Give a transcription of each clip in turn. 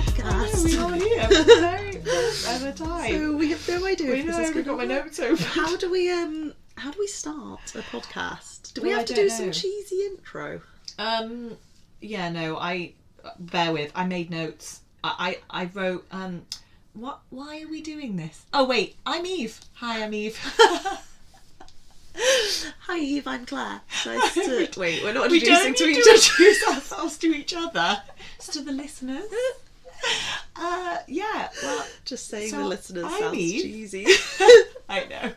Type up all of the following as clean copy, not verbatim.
podcast. We are here for the very first ever time. So we have no idea if this is We've got my notes open. How do we start a podcast? Do we Well, have to do some cheesy intro? Yeah, no, bear with, I made notes. I wrote, why are we doing this? Oh wait, I'm Eve. Hi, I'm Eve. Hi Eve, I'm Claire. Nice to... Wait, we're not We introducing don't to need each to other. introduce ourselves to each other. It's to the listeners. Yeah, well... Just saying so the listeners I'm sounds Eve. cheesy. I know.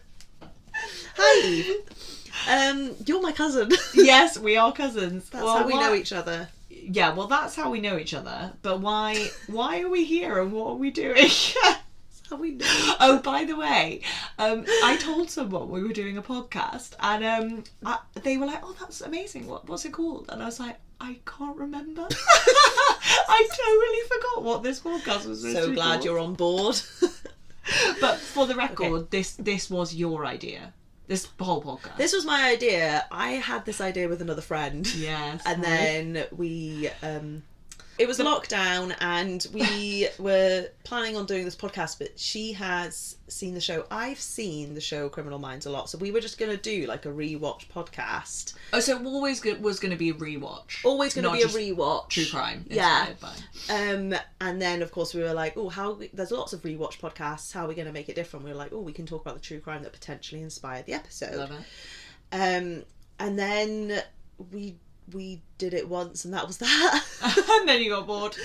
Hi Eve. You're my cousin. Yes, we are cousins. That's how we know each other. Yeah, well, that's how we know each other. But why are we here and what are we doing? That's how we know each other. Oh, by the way, I told someone we were doing a podcast, and they were like, "Oh, that's amazing. What's it called?" And I was like, "I can't remember." I totally forgot what this podcast was. So glad you're on board. But for the record, Okay. this was your idea. This whole podcast. This was my idea. I had this idea with another friend. Yes. And then we... it was lockdown and we were planning on doing this podcast, but she has seen the show. I've seen the show Criminal Minds a lot, so we were just going to do like a rewatch podcast. Oh, so it always was going to be a rewatch. Always going to Not be a just rewatch. True crime. Yeah. Inspired by. And then of course we were like, oh, there's lots of rewatch podcasts. How are we going to make it different? We were like, oh, we can talk about the true crime that potentially inspired the episode. Love it. And then we did it once and that was that. And then you got bored.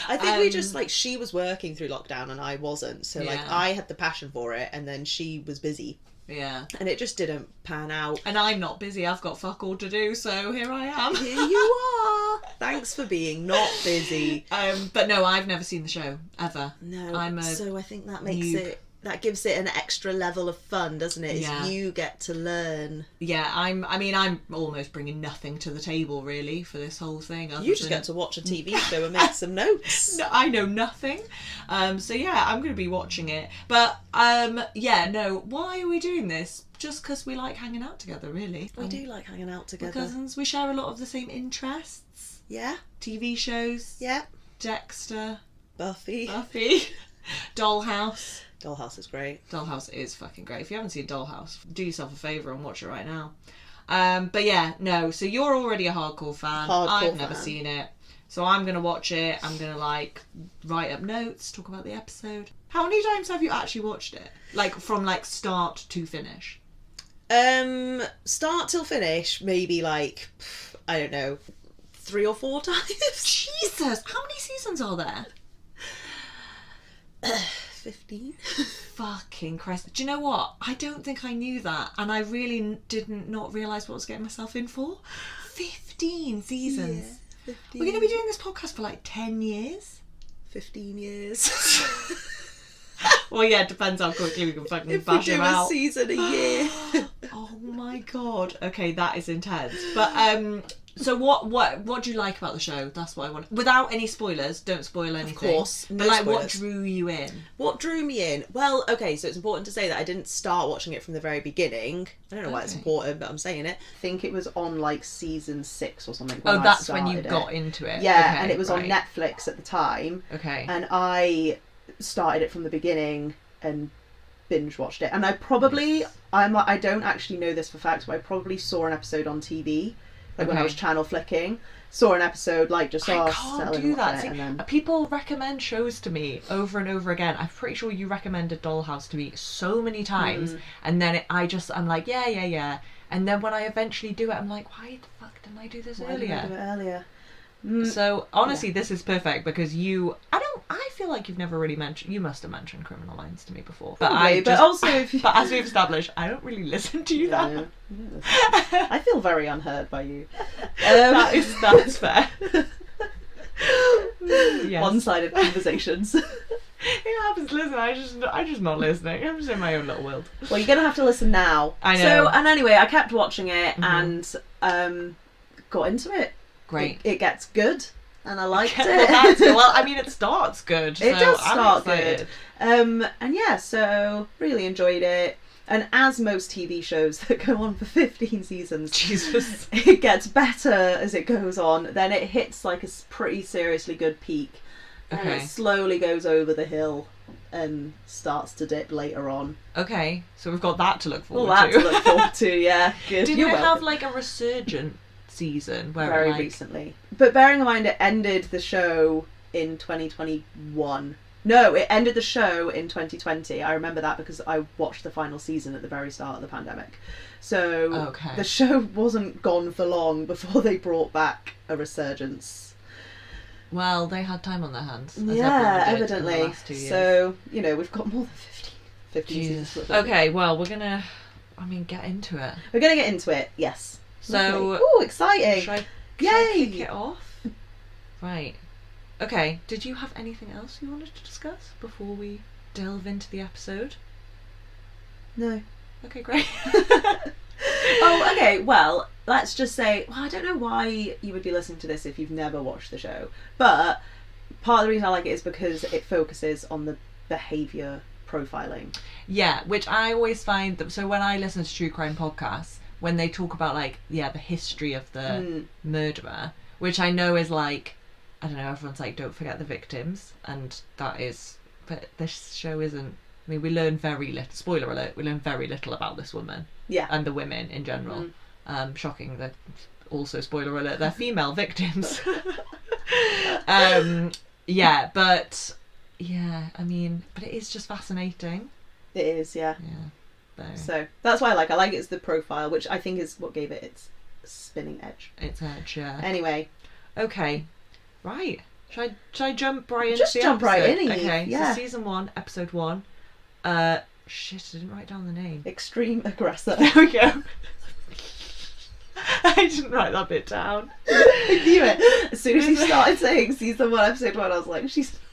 I think we just like, she was working through lockdown and I wasn't, so like Yeah. I had the passion for it and then she was busy Yeah. and it just didn't pan out. And I'm not busy. I've got fuck all to do, so here I am. Here you are. Thanks for being not busy. But no, I've never seen the show ever. No, so I think that makes noob. that gives it an extra level of fun, doesn't it? Yeah. You get to learn. Yeah, I'm almost bringing nothing to the table really for this whole thing. You just get to watch a TV show and make some notes. No, I know nothing. So yeah, I'm going to be watching it. But yeah, no, why are we doing this? Just because we like hanging out together, really. We do like hanging out We're together. cousins. We share a lot of the same interests. Yeah. TV shows. Yeah. Dexter. Buffy. Dollhouse. Dollhouse is great. Dollhouse is fucking great. If you haven't seen Dollhouse, do yourself a favour and watch it right now. But yeah, no, so you're already a hardcore fan. I've never seen it. So I'm going to watch it. I'm going to like write up notes, talk about the episode. How many times have you actually watched it? Like from like start to finish? Start till finish, maybe like, I don't know, 3 or 4 times. Jesus, how many seasons are there? 15. Fucking Christ. Do you know what? I don't think I knew that. And I really didn't not realise what I was getting myself in for. 15 seasons. Yeah, 15. We're going to be doing this podcast for like 10 years? 15 years. Well, yeah, it depends how quickly we can fucking If we bash do them a out. season a year. Oh my god. Okay, that is intense. But so what do you like about the show? That's what I want. Without any spoilers, don't spoil anything. Of course, no but like, what spoilers. drew you in? What drew me in? Well, okay, so it's important to say that I didn't start watching it from the very beginning. I don't know why it's important, but I'm saying it. I think it was on like season 6 or something. When That's I when you started got it. into it. Yeah, Okay, and it was on right. Netflix at the time. Okay. And I started it from the beginning and binge watched it. And I probably, I don't actually know this for fact, but I probably saw an episode on TV, like when I was channel flicking. Saw an episode, like just I settle can't and do watch that. it, See, and then... people recommend shows to me over and over again. I'm pretty sure you recommended Dollhouse to me so many times, and then I'm like, yeah. And then when I eventually do it, I'm like, why the fuck didn't I do this Why didn't I do it earlier? earlier? So honestly, this is perfect because I feel like you've never really mentioned. You must have mentioned Criminal Minds to me before, but Probably, but also if you... but as we've established, I don't really listen to you that. No, I feel very unheard by you. That's fair. Yes. One-sided conversations. It happens. Listen, I'm just not listening. I'm just in my own little world. Well, you're gonna have to listen now. I know. So, and anyway, I kept watching it and got into it. Great. It gets good, and I liked it. Well, I mean, it starts good. It so does I'm start excited. good. And yeah, so really enjoyed it. And as most TV shows that go on for 15 seasons, Jesus, it gets better as it goes on. Then it hits like a pretty seriously good peak. And it slowly goes over the hill and starts to dip later on. Okay, so we've got that to look forward to. That to look forward to, yeah. Good. Did it have like a resurgent season? Where Very recently. But bearing in mind it ended the show in 2021. No, it ended the show in 2020. I remember that because I watched the final season at the very start of the pandemic. So the show wasn't gone for long before they brought back a resurgence. Well, they had time on their hands. Yeah, evidently. In the last 2 years. So, we've got more than 15 seasons. Okay, well, we're going to, get into it. We're going to get into it, yes. So... Ooh, exciting. Should I kick it off? Right. Okay, did you have anything else you wanted to discuss before we delve into the episode? No. Okay, great. Oh, okay, well, let's just say, I don't know why you would be listening to this if you've never watched the show, but part of the reason I like it is because it focuses on the behaviour profiling. Yeah, which I always find that, so when I listen to true crime podcasts, when they talk about the history of the murderer, which I know is like, I don't know, everyone's like, don't forget the victims, and that is, but this show isn't. I mean, we learn very little. Spoiler alert: we learn very little about this woman. Yeah. And the women in general. Shocking that. Also, spoiler alert: they're female victims. Yeah, but it is just fascinating. It is, yeah. Yeah. So that's why I like it. It's the profile, which I think is what gave it its spinning edge. Its edge, yeah. Anyway. Okay. Right. Should I jump right into Just the jump episode? right in. Okay. Yeah. So season 1, episode 1. Shit, I didn't write down the name. Extreme Aggressor. There we go. I didn't write that bit down. I knew it. As soon as you started saying season 1, episode 1, I was like,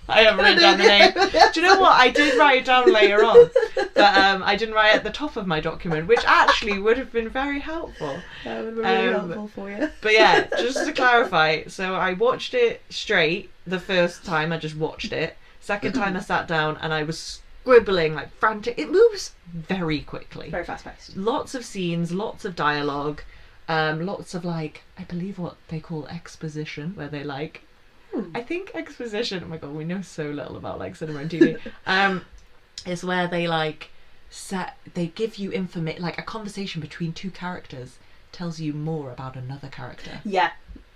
I haven't written down the name. Do you know what? I did write it down later on, but I didn't write it at the top of my document, which actually would have been very helpful. That would have been really helpful for you. But yeah, just to clarify, so I watched it straight the first time. I just watched it. Second time I sat down and I was scribbling like frantic. It moves very quickly. Very fast paced. Lots of scenes, lots of dialogue, lots of I believe what they call exposition, where they I think exposition, oh my god, we know so little about cinema and TV, is where they they give you information, a conversation between two characters tells you more about another character. Yeah.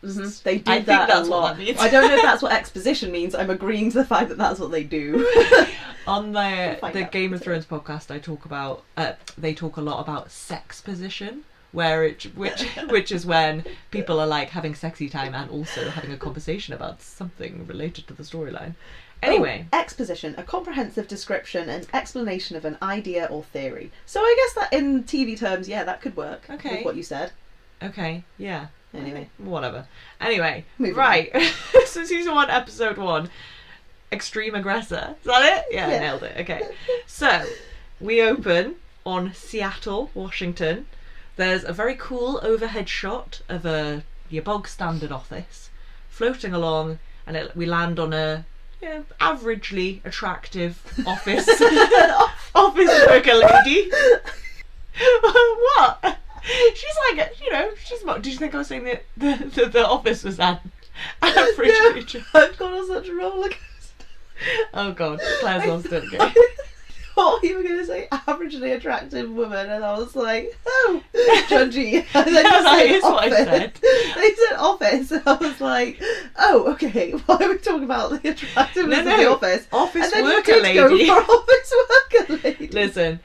Mm-hmm. They do I that think that's a lot. What that means. I don't know if that's what exposition means. I'm agreeing to the fact that that's what they do. On the Game of Thrones podcast, they talk a lot about sexposition, which is when people are having sexy time and also having a conversation about something related to the storyline. Anyway. Exposition, a comprehensive description and explanation of an idea or theory. So I guess that in TV terms, yeah, that could work. Okay. With what you said. Okay, yeah. Anyway. Whatever. Anyway, moving right. So season 1, episode 1, Extreme Aggressor. Is that it? Yeah, I nailed it. Okay. So, we open on Seattle, Washington. There's a very cool overhead shot of your bog standard office floating along, and we land on a averagely attractive office worker lady. What? She's what? Did you think I was saying that the office was averagely? No, I've gone on such a roller coaster. Oh god, Claire's lost it again. Thought you were going to say averagely attractive woman, and I was like, oh, judgy. And then that is what I said. They said office, and I was like, oh, okay, why are we talking about the attractiveness of the office? Office and then worker lady. Go for office worker lady. Listen,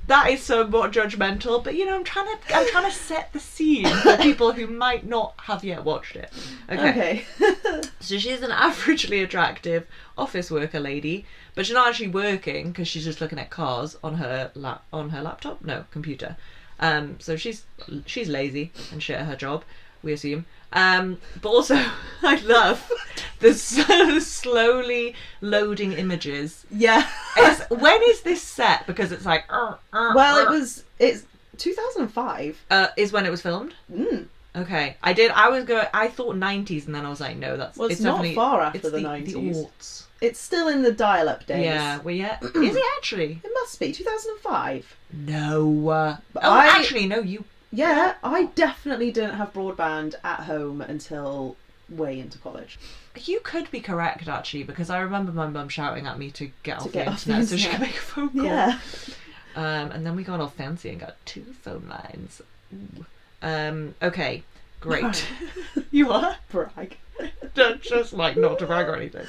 that is somewhat judgmental, but I'm trying to set the scene for people who might not have yet watched it. Okay. So she's an averagely attractive office worker lady, but she's not actually working because she's just looking at cars on her laptop. No, computer. So she's lazy and shit at her job, we assume. But also, I love the slowly loading images. Yeah. When is this set? Because it's like. It's 2005. Is when it was filmed. Okay, I thought 90s, and then I was like, no, it's not far after the 90s. The aughts. It's still in the dial-up days. Yeah, is it actually? It must be 2005. No. But actually, no. Yeah, I definitely didn't have broadband at home until way into college. You could be correct, actually, because I remember my mum shouting at me to get off the internet so she could make a phone call. Yeah. And then we got all fancy and got 2 phone lines. Ooh. Okay, great. You are? Brag. Just like not to brag or anything.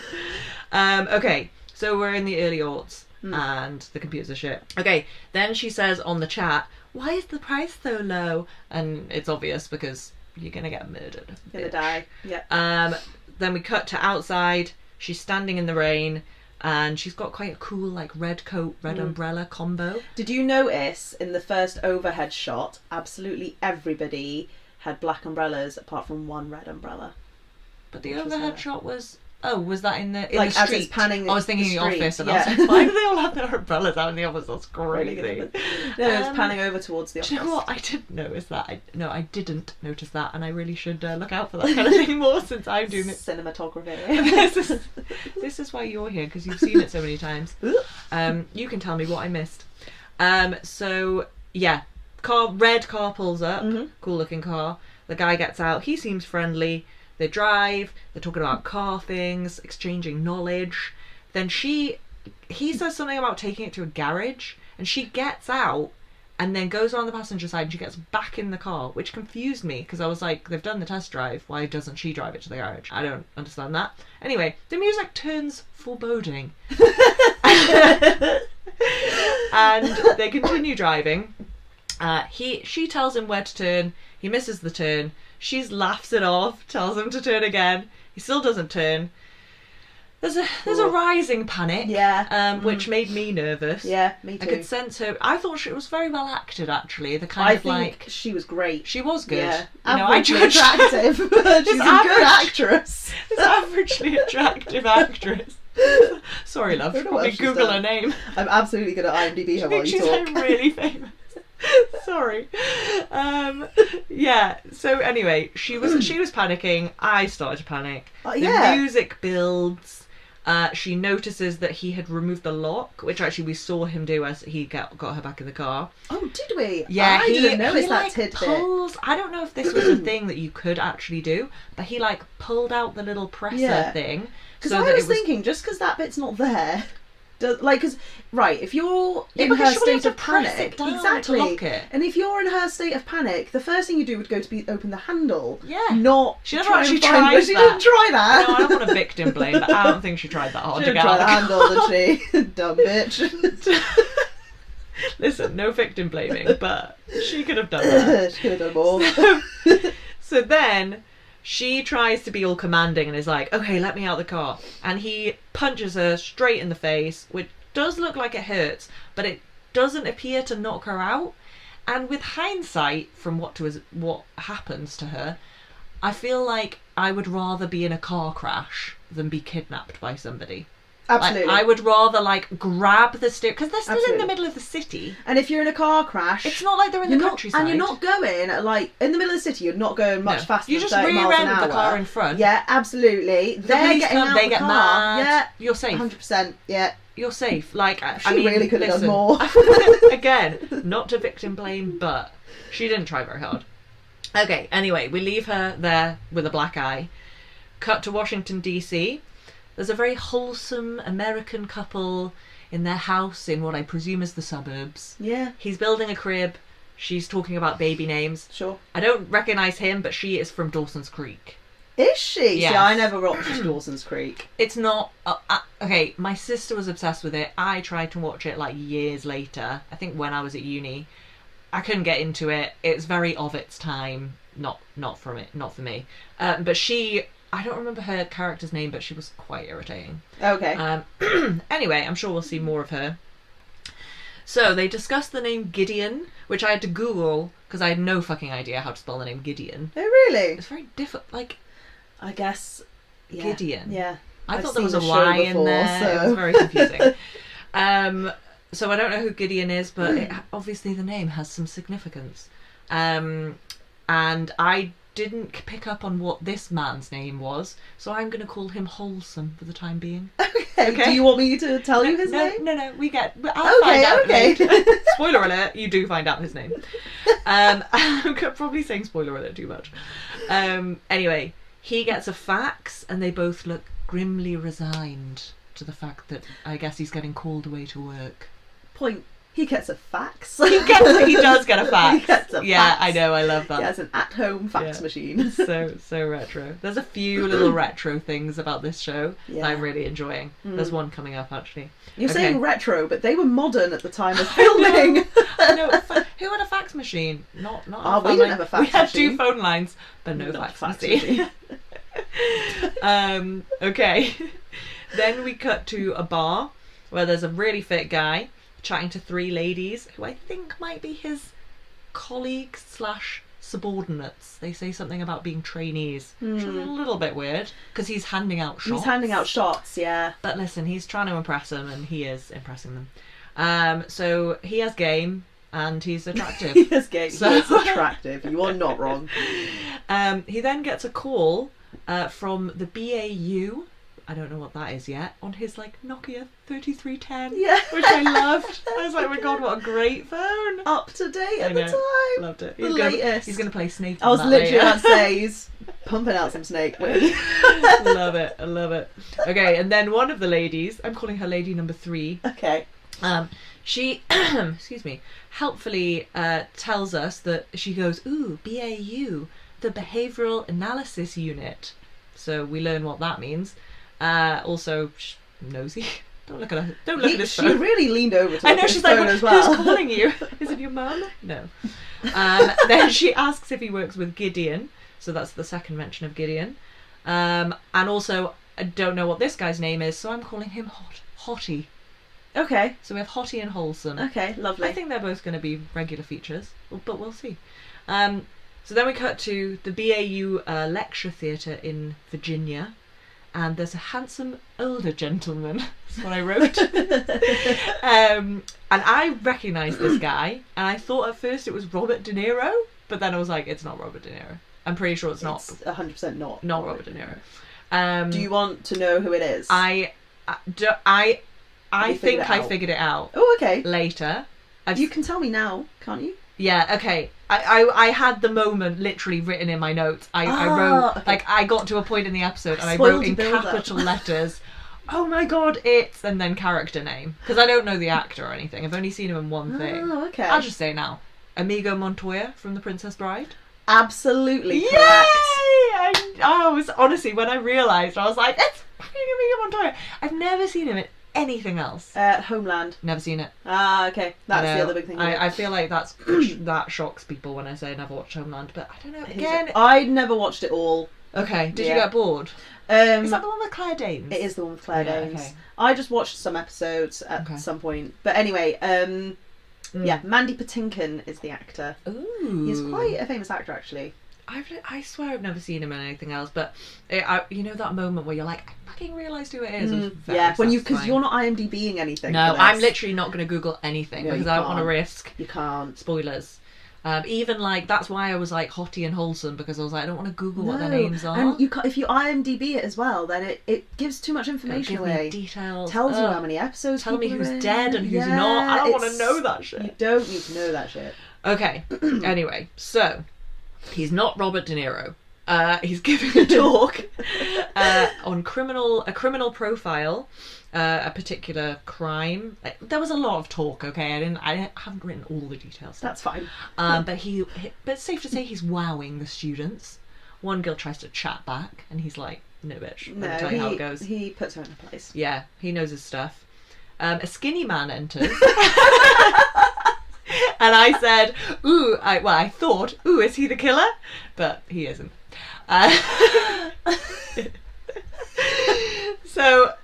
Okay, so we're in the early aughts and the computers are shit. Okay, then she says on the chat, why is the price so low? And it's obvious because you're going to get murdered. Gonna die. Yeah. Then we cut to outside. She's standing in the rain. And she's got quite a cool, like, red coat, red umbrella combo. Did you notice in the first overhead shot, absolutely everybody had black umbrellas apart from one red umbrella? But the overhead shot was... Oh, was that in the like, the street? As it's panning I was thinking the office, and yeah. I was like, why do they all have their umbrellas out in the office? That's crazy. No, it's panning over towards the office. Do you know what? I didn't notice that. I didn't notice that, and I really should look out for that kind of thing more since I'm doing it. Cinematography. This is why you're here, because you've seen it so many times. You can tell me what I missed. So, yeah. Red car pulls up. Cool looking car. The guy gets out. He seems friendly. They drive, they're talking about car things, exchanging knowledge. Then he says something about taking it to a garage, and she gets out and then goes on the passenger side and she gets back in the car, which confused me because I was like, they've done the test drive, why doesn't she drive it to the garage? I don't understand that. Anyway, the music turns foreboding. And they continue driving. She tells him where to turn, he misses the turn. She laughs it off, tells him to turn again. He still doesn't turn. There's a rising panic, which made me nervous. Yeah, me too. I could sense her. I thought she was very well acted, actually. I think she was great. She was good. Yeah. I judged attractive. She's a good actress. She's averagely attractive actress. Sorry, love. Probably Google her name. I'm absolutely good at IMDb her while you talk. She's really famous. Sorry. Yeah. So anyway, she was panicking. I started to panic. The music builds. She notices that he had removed the lock, which actually we saw him do as he got her back in the car. Oh, did we? Yeah, I didn't notice that tidbit. I don't know if this was a thing that you could actually do, but he like pulled out the little presser thing. Because I was thinking, just because that bit's not there. If you're in her state of panic, exactly, and if you're in her state of panic, the first thing you do would go to be open the handle. Yeah, not she never actually tried that. She didn't try that. No, I don't want to victim blame, but I don't think she tried that hard to get out the handle, did she? Dumb bitch. Listen, no victim blaming, but she could have done that. She could have done more. So then she tries to be all commanding and is like, okay, let me out the car. And he punches her straight in the face, which does look like it hurts, but it doesn't appear to knock her out. And with hindsight from what happens to her, I feel like I would rather be in a car crash than be kidnapped by somebody. Absolutely. I would rather grab the steering, because they're still in the middle of the city. And if you're in a car crash, it's not like they're in the countryside. And you're not going in the middle of the city. You're not going much faster. You just than 30 miles an hour. the car in front. Yeah, absolutely. They're getting out they the get car. Mad. Yeah, you're safe. 100%. Yeah, you're safe. She really could have done more. Again, not to victim blame, but she didn't try very hard. Okay. Anyway, we leave her there with a black eye. Cut to Washington DC. There's a very wholesome American couple in their house in what I presume is the suburbs. Yeah. He's building a crib. She's talking about baby names. Sure. I don't recognise him, but she is from Dawson's Creek. Is she? Yes. Yeah, I never watched Dawson's Creek. It's not... okay, my sister was obsessed with it. I tried to watch it years later. I think when I was at uni. I couldn't get into it. It's very of its time. Not for me. But she... I don't remember her character's name, but she was quite irritating. Okay. Anyway, I'm sure we'll see more of her. So they discussed the name Gideon, which I had to Google because I had no fucking idea how to spell the name Gideon. Oh, really? It's very difficult. I guess. Yeah. Gideon. Yeah. I thought there was a Y in there. So. It was very confusing. So I don't know who Gideon is, but obviously the name has some significance. And I didn't pick up on what this man's name was, so I'm going to call him Wholesome for the time being. Okay. Do you want me to tell you his name? No. I'll find out later. Spoiler alert, you do find out his name. I'm probably saying spoiler alert too much. Anyway, he gets a fax, and they both look grimly resigned to the fact that I guess he's getting called away to work. Point. He gets a fax. He does get a fax. He gets a yeah, fax. I know, I love that. He has an at-home fax machine. So retro. There's a few little retro things about this show that I'm really enjoying. There's one coming up, actually. You're saying retro, but they were modern at the time of filming. No, who had a fax machine? Not we didn't have a fax machine. We had 2 phone lines, but no fax machine. Okay. Then we cut to a bar where there's a really fit guy chatting to 3 ladies who I think might be his colleagues / subordinates. They say something about being trainees, which is a little bit weird because he's handing out shots. He's handing out shots, yeah. But listen, he's trying to impress them, and he is impressing them. So he has game, and he's attractive. He has game. He is attractive. You are not wrong. He then gets a call from the BAU. I don't know what that is yet, on his Nokia 3310, which I loved. I was like, oh my god, what a great phone. Up to date at the time. Loved it. The latest. He's going to play Snake. I was literally about to say, he's pumping out some Snake. Love it. I love it. Okay, and then one of the ladies, I'm calling her lady number 3. Okay. She, excuse me, helpfully tells us that she goes, ooh, BAU, the Behavioural Analysis Unit. So we learn what that means. Also, nosy. Don't look at her. Don't look at his phone. She really leaned over to I look know, at she's his like, phone as well. Who's calling you? Is it your mum? No. Then she asks if he works with Gideon. So that's the second mention of Gideon. And also, I don't know what this guy's name is, so I'm calling him Hottie. Okay. So we have Hottie and Wholesome. Okay, lovely. I think they're both going to be regular features, but we'll see. So then we cut to the BAU lecture theatre in Virginia. And there's a handsome older gentleman. That's what I wrote. And I recognised this guy, and I thought at first it was Robert De Niro, but then I was like, it's not Robert De Niro. I'm pretty sure it's not. 100% not. Not Robert De Niro. Do you want to know who it is? I think I figured it out. Oh, okay. Later. You can tell me now, can't you? Yeah, okay. I had the moment literally written in my notes. I wrote, okay. I got to a point in the episode and I wrote in capital letters, oh my god, it's, and then character name. Because I don't know the actor or anything. I've only seen him in one thing. Oh, okay. I'll just say it now. Amigo Montoya from The Princess Bride. Absolutely correct. Yay! I was, honestly, when I realised, I was like, it's fucking Amigo Montoya. I've never seen him in anything else. Homeland. Never seen it. Ah, okay. That's the other big thing. I feel like that shocks people when I say I never watched Homeland, but I don't know. Again, I never watched it all. Okay. Did you get bored? Is that the one with Claire Danes? It is the one with Claire Danes. Okay. I just watched some episodes at some point. But anyway, yeah, Mandy Patinkin is the actor. Ooh. He's quite a famous actor, actually. I swear I've never seen him in anything else, but you know that moment where you're like, I fucking realised who it is. It was very because you're not IMDbing anything. No, I'm literally not going to Google anything because I don't want to risk. You can't. Spoilers. Even that's why I was like Hottie and Wholesome, because I was like, I don't want to Google what their names are. And if you IMDb it as well, then it gives too much information away. Details. Tells you how many episodes. Tell me who's dead and who's not. I don't want to know that shit. You don't need to know that shit. Okay. Anyway, so he's not Robert De Niro. He's giving a talk on a criminal profile, a particular crime. There was a lot of talk. Okay, I haven't written all the details. That's fine. But it's safe to say he's wowing the students. One girl tries to chat back, and he's like, "No, bitch. Let me tell you how it goes." He puts her in her place. Yeah, he knows his stuff. A skinny man enters. And I said, I thought, is he the killer? But he isn't. So,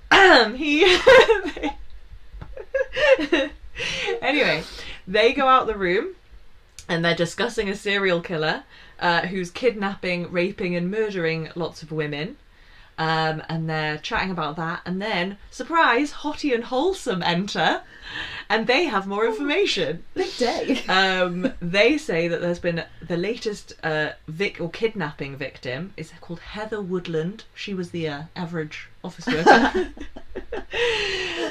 anyway, they go out the room and they're discussing a serial killer who's kidnapping, raping and murdering lots of women. And they're chatting about that, and then, surprise, Hottie and Wholesome enter, and they have more information. Big day. They say that there's been the latest kidnapping victim is called Heather Woodland. She was the average office worker.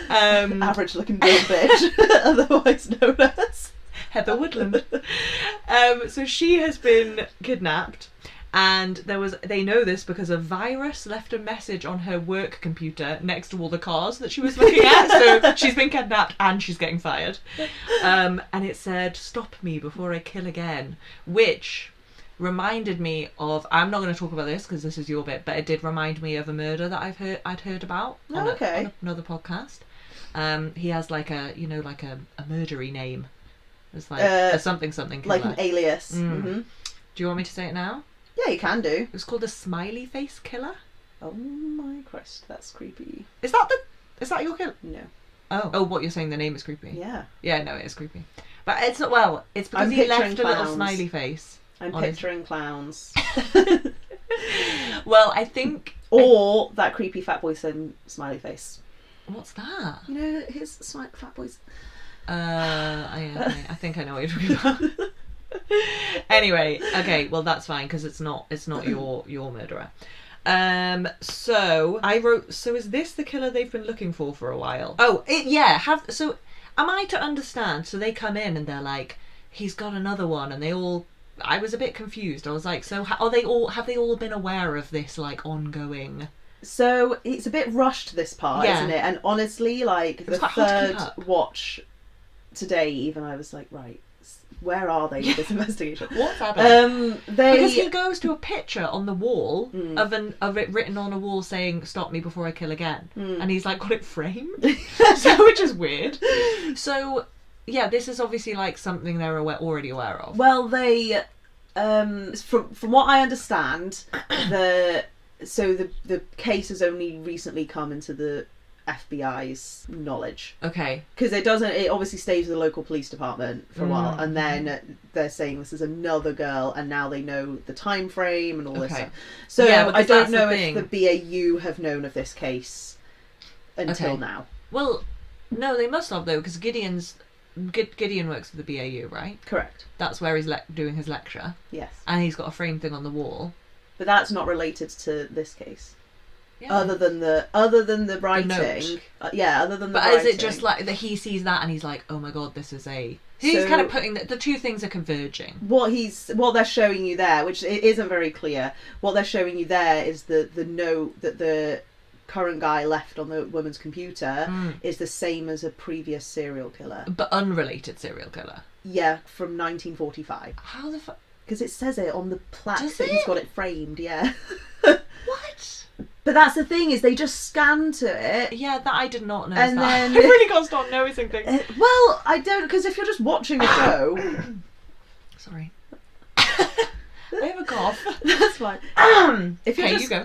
Average looking girl bitch, otherwise known as Heather Woodland. So she has been kidnapped. And they know this because a virus left a message on her work computer next to all the cars that she was looking at. So she's been kidnapped and she's getting fired. And it said, "Stop me before I kill again," which reminded me of, I'm not going to talk about this because this is your bit, but it did remind me of a murder that I'd heard about on another podcast. He has like a murdery name. It's like a something killer. Like an alias. Mm-hmm. Do you want me to say it now? Yeah, you can do. It's called a smiley face killer. Oh my Christ, that's creepy. Is that your killer? No. Oh, what you're saying? The name is creepy. Yeah. Yeah, no, it is creepy. But it's not. Well, it's because he left a little smiley face. I'm picturing clowns. Well, I think. Or that creepy fat boy smiley face. What's that? You know his fat boys. I think I know what you're talking about. Anyway, okay, well that's fine because it's not your murderer. So I wrote. So is this the killer they've been looking for a while? Oh, So am I to understand? So they come in and they're like, he's got another one, and they all. I was a bit confused. I was like, so have they all been aware of this like ongoing? So it's a bit rushed, this part, isn't it? And honestly, like the third watch today, even I was like, right, where are they with this investigation? What's happening? Because he he goes to a picture on the wall of it written on a wall saying "Stop me before I kill again," and he's like got it framed, which is weird. So yeah, this is obviously like something they're already aware of. Well, they from what I understand, the case has only recently come into the FBI's knowledge. Okay. Because it obviously stays with the local police department for a while, and then they're saying this is another girl, and now they know the time frame and all this stuff. So yeah, I don't know if the BAU have known of this case until now. Well, no, they must have though, because Gideon works for the BAU, right? Correct. That's where he's doing his lecture. Yes. And he's got a frame thing on the wall. But that's not related to this case. Yeah. Other than the writing. The note. Other than the But writing. is it just like that he sees that and he's like, oh my god, this is a... He's kind of putting... The two things are converging. What they're showing you there, which it isn't very clear, what they're showing you there is the note that the current guy left on the woman's computer is the same as a previous serial killer. But unrelated serial killer? Yeah, from 1945. How the fuck... Because it says it on the plaque that he's got it framed, yeah. What? But that's the thing, is they just scan to it. Yeah, that I did not know. And then I really got to start noticing things. Well, I don't, because if you're just watching a show... Sorry. I have a cough. That's fine. If you're you go.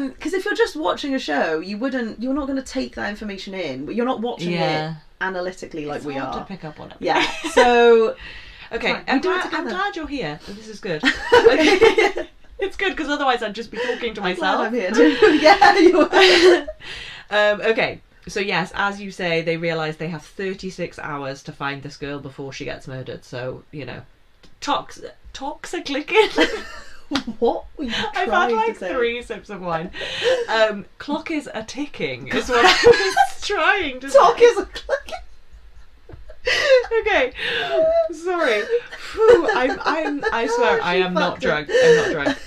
Because if you're just watching a show, you're not going to take that information in. You're not watching it analytically like we are. It's hard to pick up on it. Yeah. So... Okay, I'm glad you're here. This is good. Okay. It's good because otherwise I'd just be talking to myself. I'm here too. Yeah, you are. Okay, so yes, as you say, they realise they have 36 hours to find this girl before she gets murdered. So, you know, talks are clicking. What were you I've had like 3 sips of wine. Clock is a ticking is what I was trying to say. Talk is a clicking. Okay, sorry. Whew, I swear I am not drunk. I'm not drunk.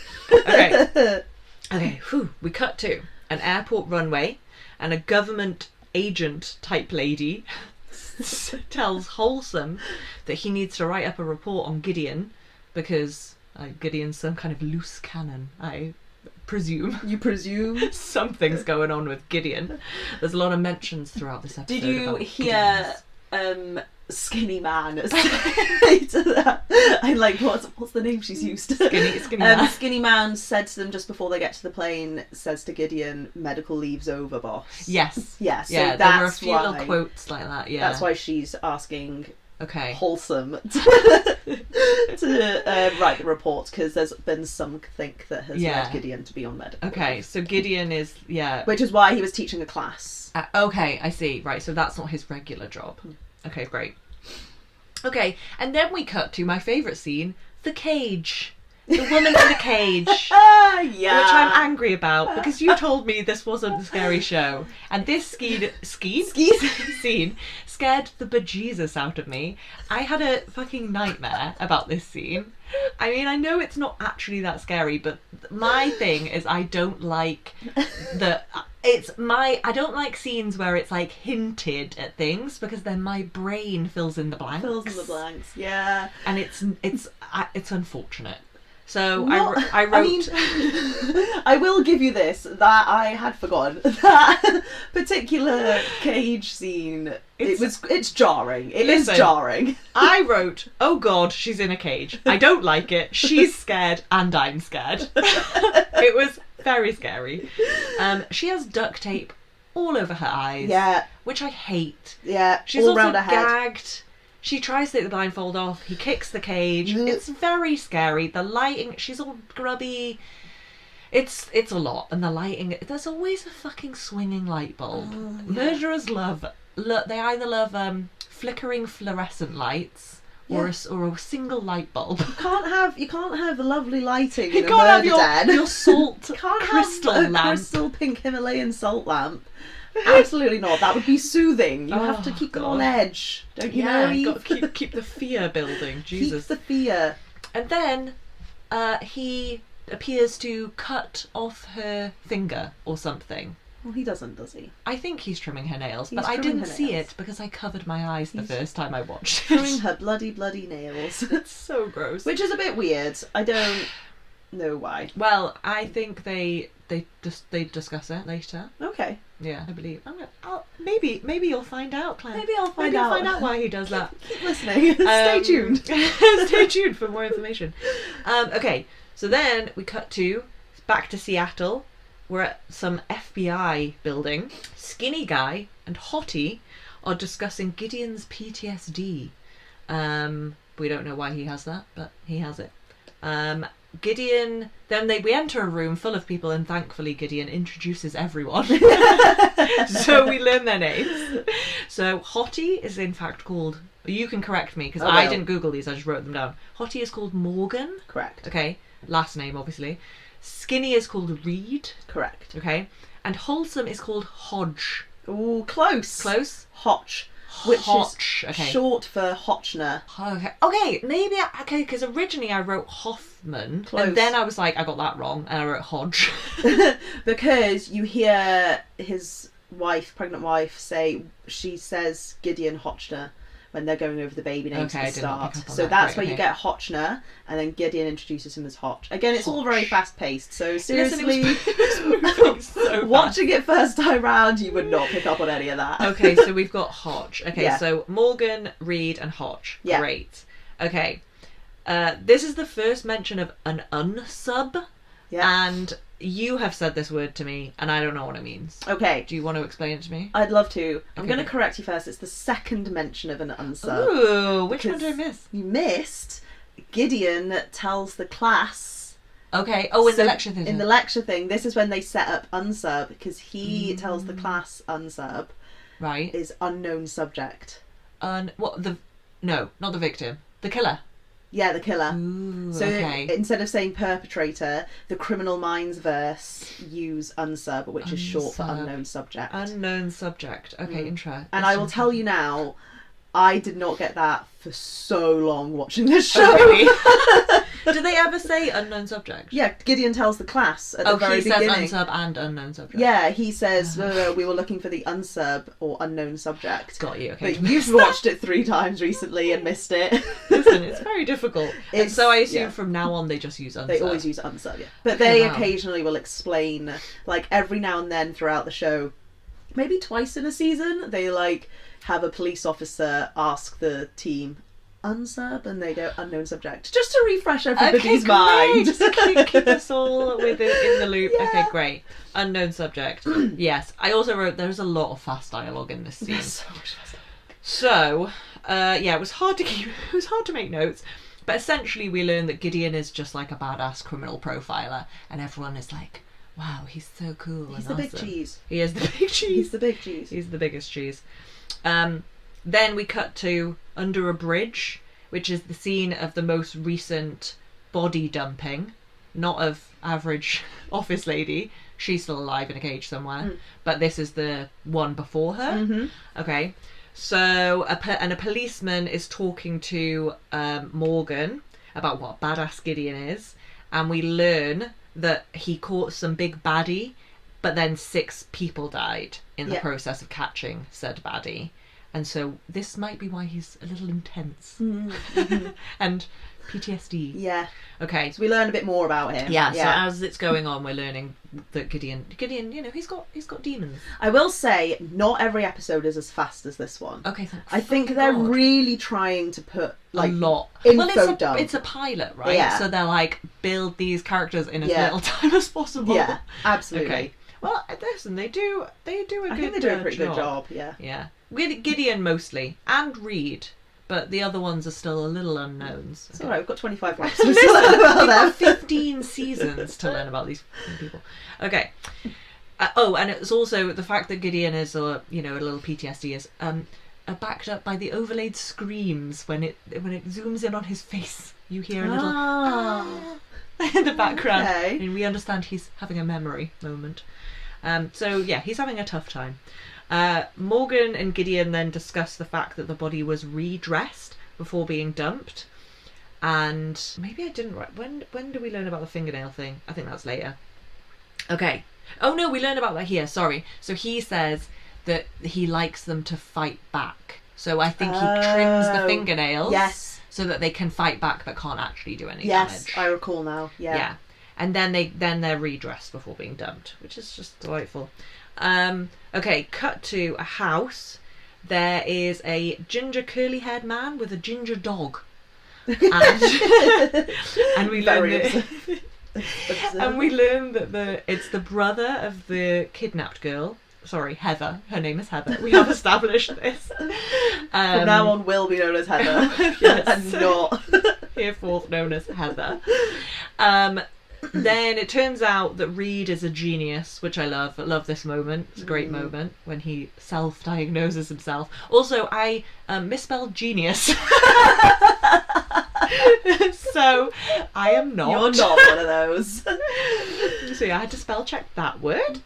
Okay. Whew. We cut to an airport runway, and a government agent type lady tells Wholesome that he needs to write up a report on Gideon because Gideon's some kind of loose cannon. I presume. You presume? Something's going on with Gideon. There's a lot of mentions throughout this episode. Did you hear Skinny Man say to that? I'm like, what's the name she's used? Skinny Man. Skinny Man said to them just before they get to the plane, says to Gideon, "Medical leave's over, boss." Yes. Yeah, so yeah, there were a few little quotes like that, yeah. That's why she's asking Wholesome to write the reports, because there's been something that has led Gideon to be on medical. Okay, so Gideon is, which is why he was teaching a class. Okay, I see. Right, so that's not his regular job. Okay, great. Okay, and then we cut to my favourite scene, the cage. The woman in the cage. Yeah. Which I'm angry about because you told me this wasn't a scary show. And this scene scared the bejesus out of me. I had a fucking nightmare about this scene. I mean, I know it's not actually that scary, but my thing is I don't like I don't like scenes where it's like hinted at things because then my brain fills in the blanks. Yeah. And it's unfortunate. So I wrote. I mean, I will give you this, that I had forgotten that particular cage scene. It's jarring. It is jarring. I wrote, oh God, she's in a cage. I don't like it. She's scared and I'm scared. It was very scary. She has duct tape all over her eyes. Yeah. Which I hate. Yeah. She's all also round her head. gagged. She tries to take the blindfold off. He kicks the cage. It's very scary. The lighting, she's all grubby. It's a lot. And the lighting, there's always a fucking swinging light bulb. Oh, yeah. Murderers they either love flickering fluorescent lights or a single light bulb. You can't have lovely lighting You in a can't murder have your salt crystal have a lamp. crystal pink Himalayan salt lamp. Absolutely not. That would be soothing. You have to keep them on edge. Don't you know? You've got to keep the fear building. Jesus. Keep the fear. And then he appears to cut off her finger or something. Well, he doesn't, does he? I think he's trimming her nails, but I didn't see it because I covered my eyes the first time I watched it. Trimming her bloody nails. It's so gross. Which is a bit weird. I don't know why. Well, I think they discuss it later. Okay. Yeah, I believe. Maybe you'll find out, Claire. Maybe I'll find out why he does that. Keep listening. Stay tuned. Stay tuned for more information. Okay, so then we cut back to Seattle. We're at some FBI building. Skinny Guy and Hottie are discussing Gideon's PTSD. We don't know why he has that, but he has it. Gideon, we enter a room full of people and thankfully Gideon introduces everyone. So we learn their names. So Hottie is in fact called, you can correct me because I didn't Google these, I just wrote them down. Hottie is called Morgan. Correct. Okay, last name obviously. Skinny is called Reid. Correct. Okay, and Wholesome is called Hodge. Ooh, close. Close? Hotch. Which Hotch, is short for Hotchner. Okay, maybe because originally I wrote Hoffman, Close. and then I was like, I got that wrong, and I wrote Hodge. Because you hear his pregnant wife, she says Gideon Hotchner when they're going over the baby names at the start. So that's where you get Hotchner, and then Gideon introduces him as Hotch. Again, it's all very fast paced, so seriously, watching it first time round, you would not pick up on any of that. Okay, so we've got Hotch. Okay, so Morgan, Reid, and Hotch. Yeah. Great. Okay. This is the first mention of an unsub. Yeah. And you have said this word to me, and I don't know what it means. Okay. Do you want to explain it to me? I'd love to. I'm going to correct you first. It's the second mention of an unsub. Ooh, which one did I miss? You missed. Gideon tells the class. Okay. Oh, in the lecture thing. In the lecture thing, this is when they set up unsub, because he tells the class unsub. Right. Is unknown subject. No, not the victim. The killer. Yeah, the killer. Ooh, so instead of saying perpetrator, the Criminal Minds verse use unsub, which is short for unknown subject. Unknown subject. Okay, interesting. And I will tell you now, I did not get that for so long watching this show. Oh, really? Do they ever say unknown subject? Yeah, Gideon tells the class at the very beginning. He says unsub and unknown subject. Yeah, he says, we were looking for the unsub or unknown subject. Got you, okay. But you've watched it 3 times recently and missed it. Listen, it's very difficult. And so I assume from now on they just use unsub. They always use unsub, yeah. But they occasionally will explain, like every now and then throughout the show, maybe twice in a season, they have a police officer ask the team unsub and they go unknown subject, just to refresh everybody's mind. Just to keep us all in the loop. Yeah. Okay, great. Unknown subject. Yes, I also wrote there's a lot of fast dialogue in this scene. There's so much fast dialogue. So it was hard to make notes, but essentially we learned that Gideon is just like a badass criminal profiler, and everyone is like, wow, he's so cool. He's the big cheese. He is the big cheese. He's the big cheese. He's the biggest cheese. Then we cut to under a bridge, which is the scene of the most recent body dumping, not of average office lady. She's still alive in a cage somewhere, but this is the one before her. Okay, so a policeman is talking to Morgan about what badass Gideon is, and we learn that he caught some big baddie, but then 6 people died in the process of catching said baddie. And so this might be why he's a little intense. And PTSD. Yeah. Okay. So we learn a bit more about him. Yeah, so as it's going on, we're learning that Gideon, you know, he's got demons. I will say, not every episode is as fast as this one. Okay, thanks. I think they're really trying to put, like, a lot. Info dump. It's a pilot, right? Yeah. So they're like, build these characters in as little time as possible. Yeah, absolutely. Okay. Well, listen, they do a good I think they do a pretty good job, yeah. Yeah. With Gideon mostly, and Reid, but the other ones are still a little unknowns. It's alright, we've got 25 episodes to learn about them. We've got 15 seasons to learn about these people. Okay. And it's also the fact that Gideon is a little PTSD is backed up by the overlaid screams when it zooms in on his face. You hear a little in the background, and we understand he's having a memory moment. So yeah, he's having a tough time. Morgan and Gideon then discuss the fact that the body was redressed before being dumped, and maybe I didn't write. When do we learn about the fingernail thing? I think that's later. Okay. Oh no, we learn about that here. Sorry. So he says that he likes them to fight back. So I think he trims the fingernails. Yes. So that they can fight back but can't actually do any damage. Yes, I recall now. Yeah. Yeah. And then they're redressed before being dumped, which is just delightful. Okay, cut to a house. There is a ginger curly-haired man with a ginger dog. And we learn that it's the brother of the kidnapped girl. Sorry, Heather. Her name is Heather. We have established this. From now on, will be known as Heather. Yes. And not hereforth known as Heather. Then it turns out that Reid is a genius, which I love. I love this moment. It's a great moment when he self-diagnoses himself. Also, I misspelled genius. So, I am not. You're not one of those. So yeah, I had to spell check that word.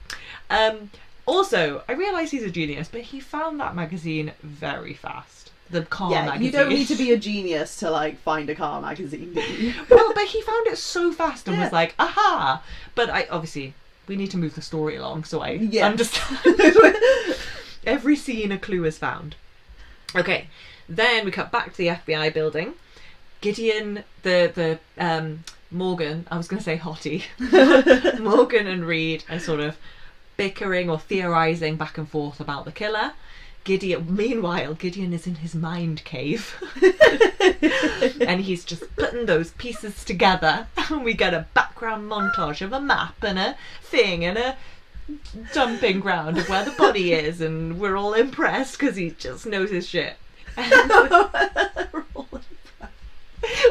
Also, I realise he's a genius, but he found that magazine very fast. The car magazine. You don't need to be a genius to like find a car magazine, do you? Well, but he found it so fast and was like, aha! But obviously we need to move the story along, so I understand. Every scene a clue is found. Okay, then we cut back to the FBI building. Gideon, the Morgan, I was going to say Hottie. Morgan and Reid are sort of bickering or theorising back and forth about the killer. Meanwhile, Gideon is in his mind cave. And he's just putting those pieces together. And we get a background montage of a map and a thing and a dumping ground of where the body is. And we're all impressed because he just knows his shit.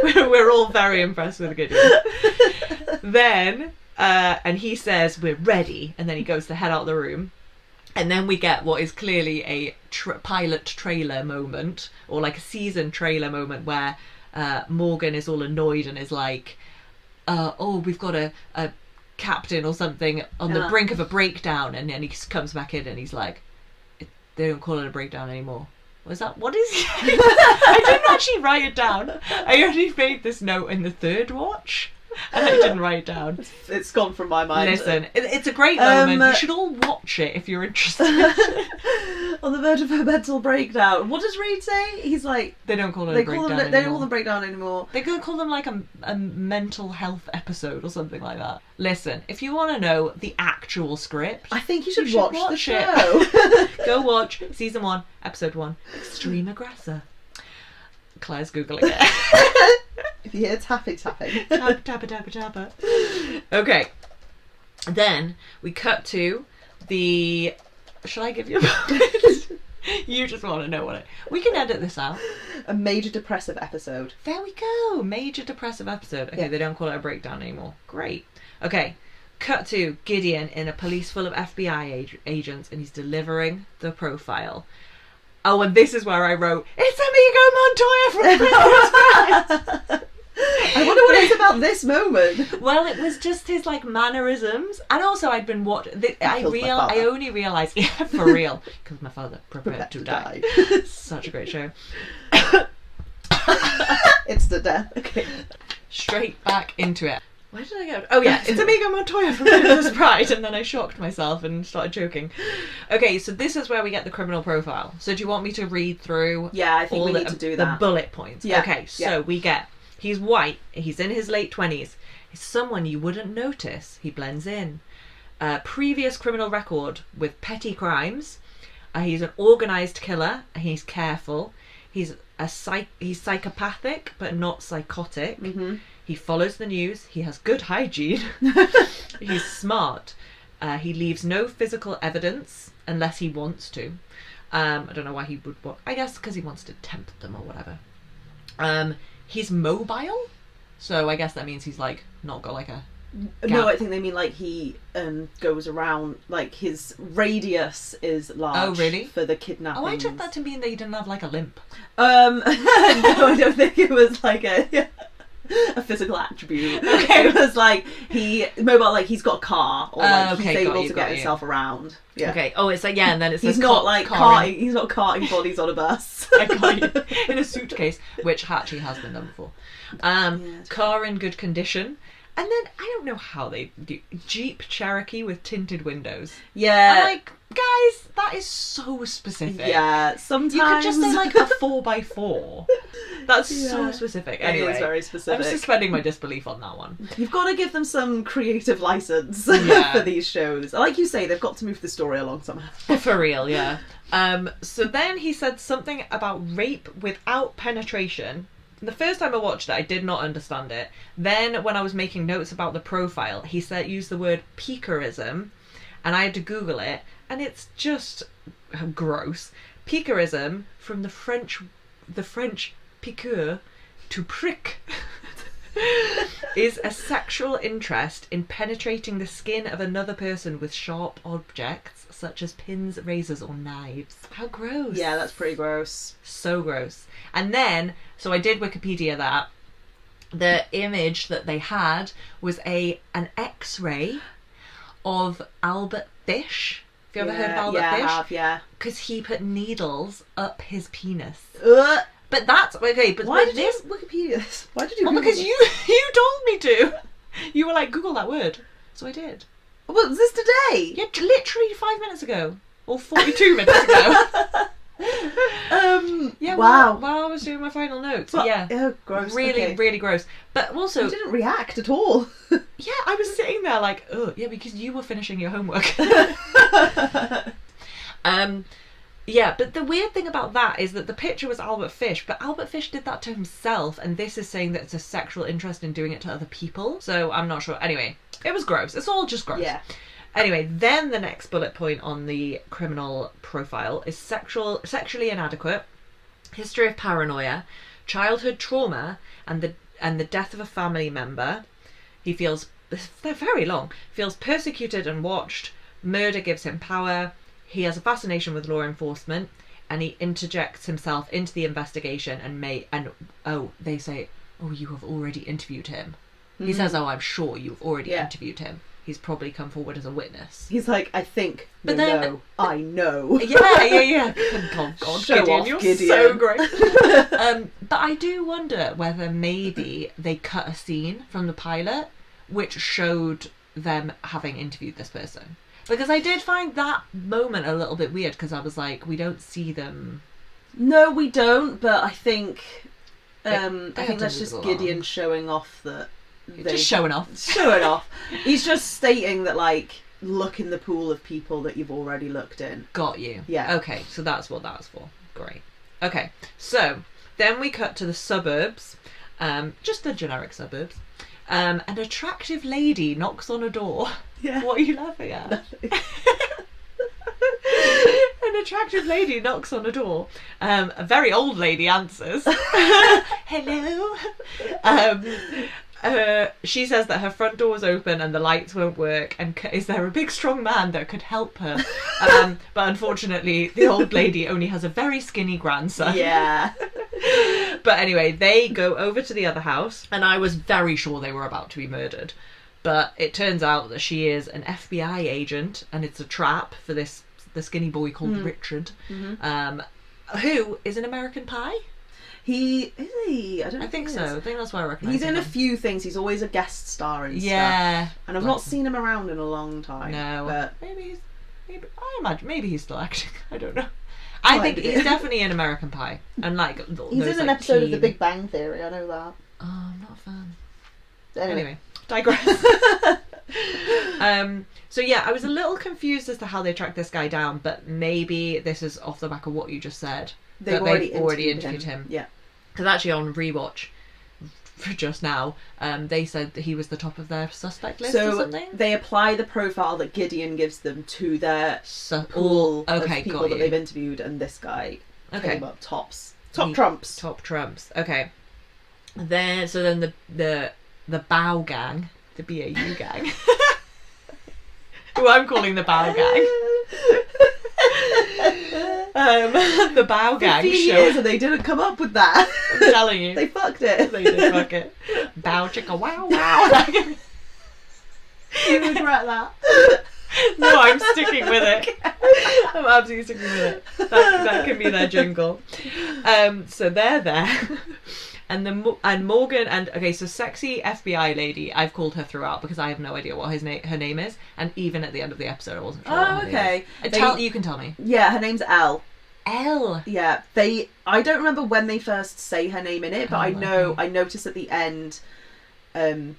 We're all very impressed with Gideon. Then, and he says, we're ready. And then he goes to head out the room. And then we get what is clearly a pilot trailer moment, or like a season trailer moment, where Morgan is all annoyed and is like, we've got a captain or something on the brink of a breakdown. And then he comes back in and he's like, they don't call it a breakdown anymore. What is I didn't actually write it down. I only made this note in the third watch. And I didn't write it down. It's gone from my mind. Listen, it's a great moment. You should all watch it if you're interested. On the verge of a mental breakdown. What does Reid say? He's like... They don't call it a breakdown anymore. They don't call them breakdown anymore. They're going to call them like a mental health episode or something like that. Listen, if you want to know the actual script... I think you should watch the show. Go watch Season 1, Episode 1, Extreme Aggressor. Claire's Googling it. If you hear tapping. Tappa. Okay. Then we cut to the... Shall I give you a moment? You just want to know what we can edit this out. A major depressive episode. There we go. Major depressive episode. Okay, They don't call it a breakdown anymore. Great. Okay. Cut to Gideon in a police full of FBI agents, and he's delivering the profile. Oh, and this is where I wrote, it's Amigo Montoya from Princess Bride. I wonder what it's about this moment. Well, it was just his like mannerisms, and also I'd been watching. I only realised, yeah, for real, because my father prepared to die. Such a great show. It's the death. Okay. Straight back into it. Where did I go? Oh yeah, it's Amigo Montoya from Princess Bride, and then I shocked myself and started joking. Okay, so this is where we get the criminal profile. So do you want me to read through? Yeah, I think we need to do that. The bullet points. Yeah. Okay, so we get, he's white, he's in his late 20s, he's someone you wouldn't notice, he blends in. Previous criminal record with petty crimes, he's an organised killer, he's careful, he's psychopathic but not psychotic. Mm-hmm. He follows the news. He has good hygiene. He's smart. He leaves no physical evidence unless he wants to. I don't know why he would want. I guess because he wants to tempt them or whatever. He's mobile, so I guess that means he's like not got like a. No, I think they mean like he goes around, like his radius is large. Oh, really? For the kidnapping. Oh, I took that to mean that he didn't have like a limp. No, I don't think it was like a physical attribute. Okay. It was like mobile, like he's got a car, or like he's able to get himself around. Yeah. Okay. Oh, it's like and then it says he's not like carting. He's not carting bodies on a bus. I got you. In a suitcase, which actually has been done before. Car in good condition. And then, I don't know how they do, Jeep Cherokee with tinted windows. Yeah. I'm like, guys, that is so specific. Yeah, sometimes. You could just say like a 4x4. That's so specific. Anyway, it is very specific. I'm suspending my disbelief on that one. You've got to give them some creative license for these shows. Like you say, they've got to move the story along somehow. For real, yeah. So then he said something about rape without penetration. The first time I watched it, I did not understand it. Then, when I was making notes about the profile, he used the word piquerism, and I had to Google it, and it's just gross. Piquerism, from the French piqueur, to prick, is a sexual interest in penetrating the skin of another person with sharp objects, such as pins, razors, or knives. How gross. Yeah, that's pretty gross. So gross. And then, so I did Wikipedia that. The image that they had was an X-ray of Albert Fish. Have you ever heard of Albert Fish? I have, yeah. Because he put needles up his penis. But that's okay. But why did you Wikipedia this? Why did you? Well, because you told me to. You were like, Google that word, so I did. What was this today? Yeah, literally 5 minutes ago, or 42 minutes ago. Yeah. Wow. While I was doing my final notes. But, yeah. Oh, gross. Really, really gross. But also, you didn't react at all. Yeah, I was sitting there like, oh, yeah, because you were finishing your homework. Yeah, but the weird thing about that is that the picture was Albert Fish, but Albert Fish did that to himself, and this is saying that it's a sexual interest in doing it to other people. So I'm not sure. Anyway, it was gross. It's all just gross. Yeah. Anyway, then the next bullet point on the criminal profile is sexually inadequate, history of paranoia, childhood trauma, and the death of a family member. He feels, they're very long, feels persecuted and watched, murder gives him power, he has a fascination with law enforcement, and he interjects himself into the investigation they say, oh, you have already interviewed him. Mm-hmm. He says, oh, I'm sure you've already interviewed him. He's probably come forward as a witness. He's like, I think, but no, I know. Yeah. God, Show Gideon, off, you're Gideon. so great. But I do wonder whether maybe they cut a scene from the pilot which showed them having interviewed this person. Because I did find that moment a little bit weird, because I was like, we don't see them. No, we don't, but I think I think that's just Gideon showing off that. Just showing off. Showing off. He's just stating that, like, look in the pool of people that you've already looked in. Got you. Yeah. Okay, so that's what that's for. Great. Okay, so then we cut to the suburbs, just the generic suburbs. An attractive lady knocks on a door. Yeah. What are you laughing at? Nothing. An attractive lady knocks on a door. A very old lady answers. Hello. She says that her front door is open and the lights won't work, and is there a big strong man that could help her? But unfortunately the old lady only has a very skinny grandson. Yeah. But anyway, they go over to the other house, and I was very sure they were about to be murdered. But it turns out that she is an FBI agent, and it's a trap for the skinny boy called Richard, who is in American Pie. Is he? I think so. I think that's why I recognise him. He's in a few things. He's always a guest star and stuff. And I've not seen him around in a long time. No, but I imagine maybe he's still acting. I don't know. I think he's definitely in American Pie, and he's in an episode of The Big Bang Theory. I know that. Oh, I'm not a fan. Anyway, digress. So yeah, I was a little confused as to how they tracked this guy down, but maybe this is off the back of what you just said. They've already interviewed him. Yeah. Because actually on rewatch just now, they said that he was the top of their suspect list or something. They apply the profile that Gideon gives them to their pool of people that they've interviewed, and this guy came up top trumps. Okay. Then the BAU gang, the BAU gang, who I'm calling the BAU gang. The BAU gang 15 years and they didn't come up with that. I'm telling you. They fucked it. They did fuck it. Bow chicka wow wow. You regret that? No, I'm sticking with it. I'm absolutely sticking with it. That can be their jingle. So they're there. And Morgan and so sexy FBI lady, I've called her throughout because I have no idea what her name is, and even at the end of the episode I wasn't sure. Oh, okay. You can tell me. Yeah, her name's Elle. Elle. Yeah, I don't remember when they first say her name in it, but I noticed at the end,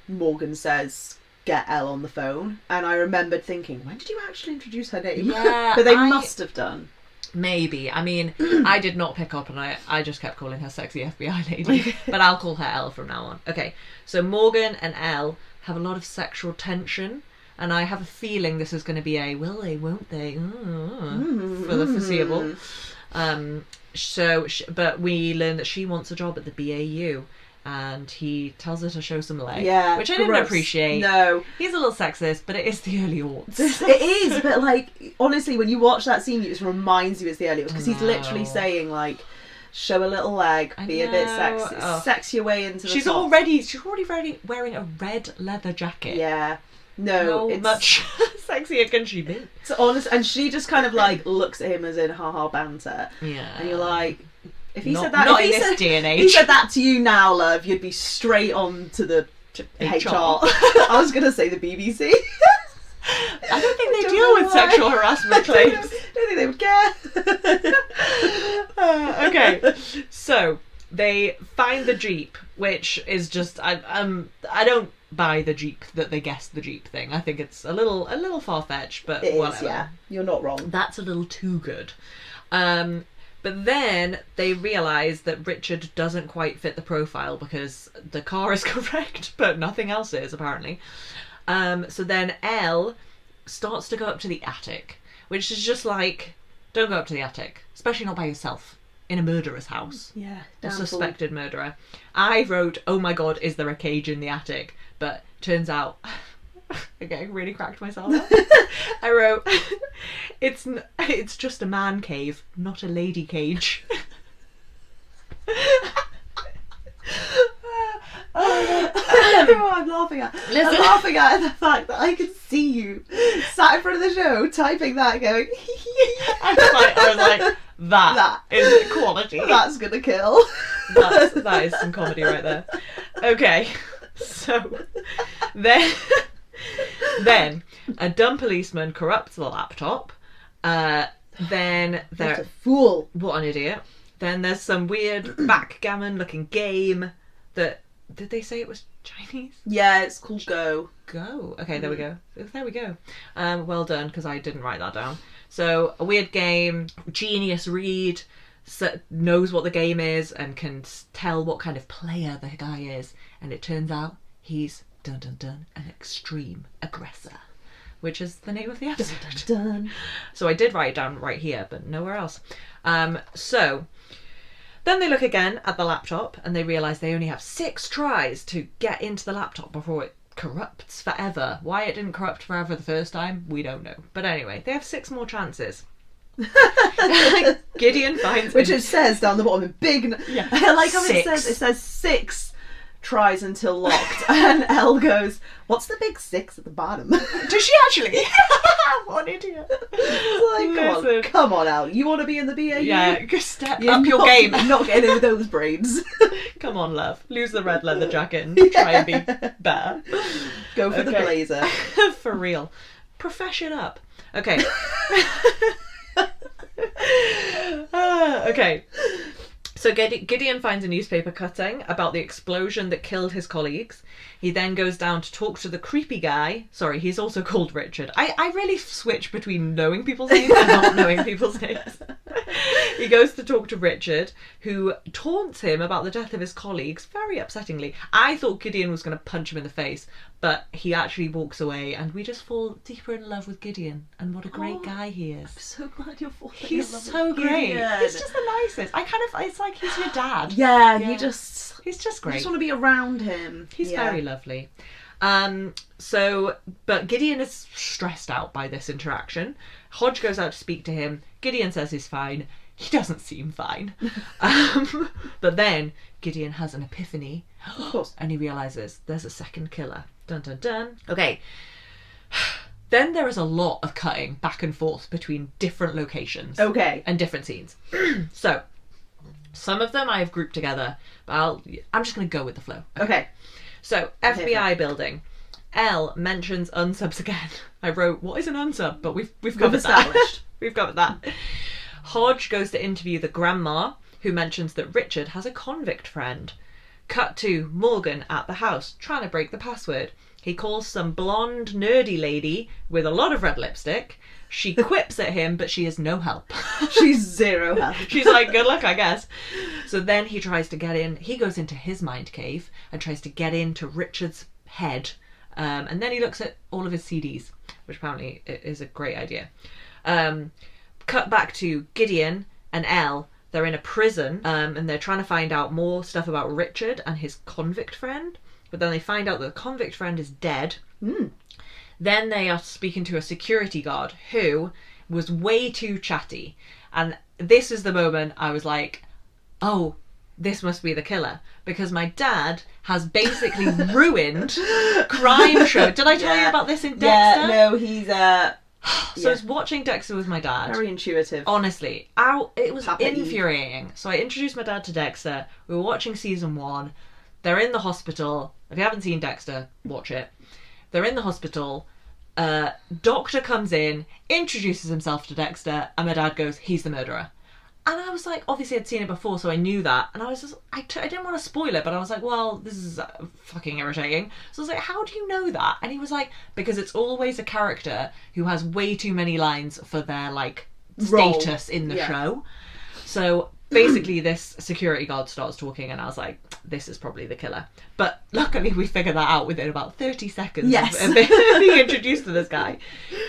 Morgan says, "Get Elle on the phone," and I remembered thinking, when did you actually introduce her name? Yeah, but they must have done. Maybe. I mean, I did not pick up, and I just kept calling her sexy FBI lady. But I'll call her Elle from now on. Okay, so Morgan and Elle have a lot of sexual tension, and I have a feeling this is going to be a will they, won't they, for the foreseeable. But we learn that she wants a job at the BAU. And he tells her to show some leg, which I didn't appreciate. No, he's a little sexist, but it is the early aughts. It is, but honestly, when you watch that scene, it just reminds you it's the early aughts because he's literally saying show a little leg, be a bit sexy, sex your way into the She's top. already wearing a red leather jacket. Yeah. No, how much sexier can she be? It's honest, and she just kind of looks at him as in ha banter. Yeah, and you're like. If he said that, day and age. He said that to you now, love, you'd be straight on to the HR. I was going to say the BBC. I don't think they deal with sexual harassment claims. I don't think they would care. Okay, so they find the Jeep, which is just I don't buy the Jeep that they guessed the Jeep thing. I think it's a little far fetched, but it whatever. is, yeah. You're not wrong. That's a little too good. But then they realise that Richard doesn't quite fit the profile because the car is correct, but nothing else is, apparently. So then Elle starts to go up to the attic, which is just don't go up to the attic, especially not by yourself, in a murderer's house. Yeah. A suspected murderer. I wrote, oh my god, is there a cage in the attic? But turns out... Okay, I really cracked myself up. I wrote, it's just a man cave, not a lady cage. I don't know what I'm laughing at. I'm laughing at the fact that I can see you sat in front of the show typing that going I was like that is quality. That's gonna kill. That is some comedy right there. Okay, so then a dumb policeman corrupts the laptop. Then what a fool. What an idiot. Then there's some weird backgammon looking game that... Did they say it was Chinese? Yeah, it's called Go. Go. Okay, there we go. There we go. Well done, because I didn't write that down. So, a weird game. Genius Reid knows what the game is and can tell what kind of player the guy is. And it turns out he's... Dun dun dun, an extreme aggressor, which is the name of the episode. Dun, dun, dun. So I did write it down right here, but nowhere else. So then they look again at the laptop and they realise they only have 6 tries to get into the laptop before it corrupts forever. Why it didn't corrupt forever the first time, we don't know. But anyway, they have 6 more chances. Gideon finds which it says down the bottom in big. Yeah. I like how 6. it says 6 tries until locked, and Elle goes, "What's the big 6 at the bottom?" Does she actually? What an idiot! It's like, come on, Elle. You want to be in the BAU? Yeah, step You're up your not- game. Not getting in with those braids. Come on, love. Lose the red leather jacket and try and be better. Go for the blazer. For real. Profession up. Okay. Okay. So Gideon finds a newspaper cutting about the explosion that killed his colleagues. He then goes down to talk to the creepy guy. Sorry, he's also called Richard. I really switch between knowing people's names and not knowing people's names. He goes to talk to Richard, who taunts him about the death of his colleagues, very upsettingly. I thought Gideon was going to punch him in the face, but he actually walks away, and we just fall deeper in love with Gideon, and what a great guy he is. I'm so glad you're falling in He's love so with great. Gideon. He's just the nicest. It's like he's your dad. Yeah, Yeah. you just Great. want to be around him. He's very lovely. But Gideon is stressed out by this interaction. Hotch goes out to speak to him. Gideon says he's fine. He doesn't seem fine. But then Gideon has an epiphany. Of course. And he realises there's a second killer. Dun dun dun. Okay. Then there is a lot of cutting back and forth between different locations. Okay. And different scenes. So, some of them I have grouped together, but I'm just going to go with the flow. Okay. So, FBI building. Elle mentions unsubs again. I wrote, what is an unsub? But we've covered that. We've covered that. Hodge goes to interview the grandma, who mentions that Richard has a convict friend. Cut to Morgan at the house, trying to break the password. He calls some blonde, nerdy lady with a lot of red lipstick. She quips at him, but she is no help. She's zero help. She's like, good luck, I guess. So then he tries to get in. He goes into his mind cave and tries to get into Richard's head. And then he looks at all of his CDs, which apparently is a great idea. Cut back to Gideon and Elle. They're in a prison, and they're trying to find out more stuff about Richard and his convict friend. But then they find out that the convict friend is dead. Then they are speaking to a security guard who was way too chatty. And this is the moment I was like, oh, this must be the killer. Because my dad has basically ruined crime show. Did I tell you about this in Dexter? Yeah, no, he's So I was watching Dexter with my dad. very intuitive. Honestly, it was infuriating. So I introduced my dad to Dexter. We were watching season 1. They're in the hospital. If you haven't seen Dexter, watch it. They're in the hospital. Doctor comes in, introduces himself to Dexter, and my dad goes, he's the murderer. And I was like, obviously I'd seen it before, so I knew that. And I was just, I didn't want to spoil it, but I was like, well, this is fucking irritating. So I was like, how do you know that? And he was like, because it's always a character who has way too many lines for their, like, status in the show. So basically this security guard starts talking, and I was like, this is probably the killer. But luckily we figured that out within about 30 seconds of being introduced to this guy.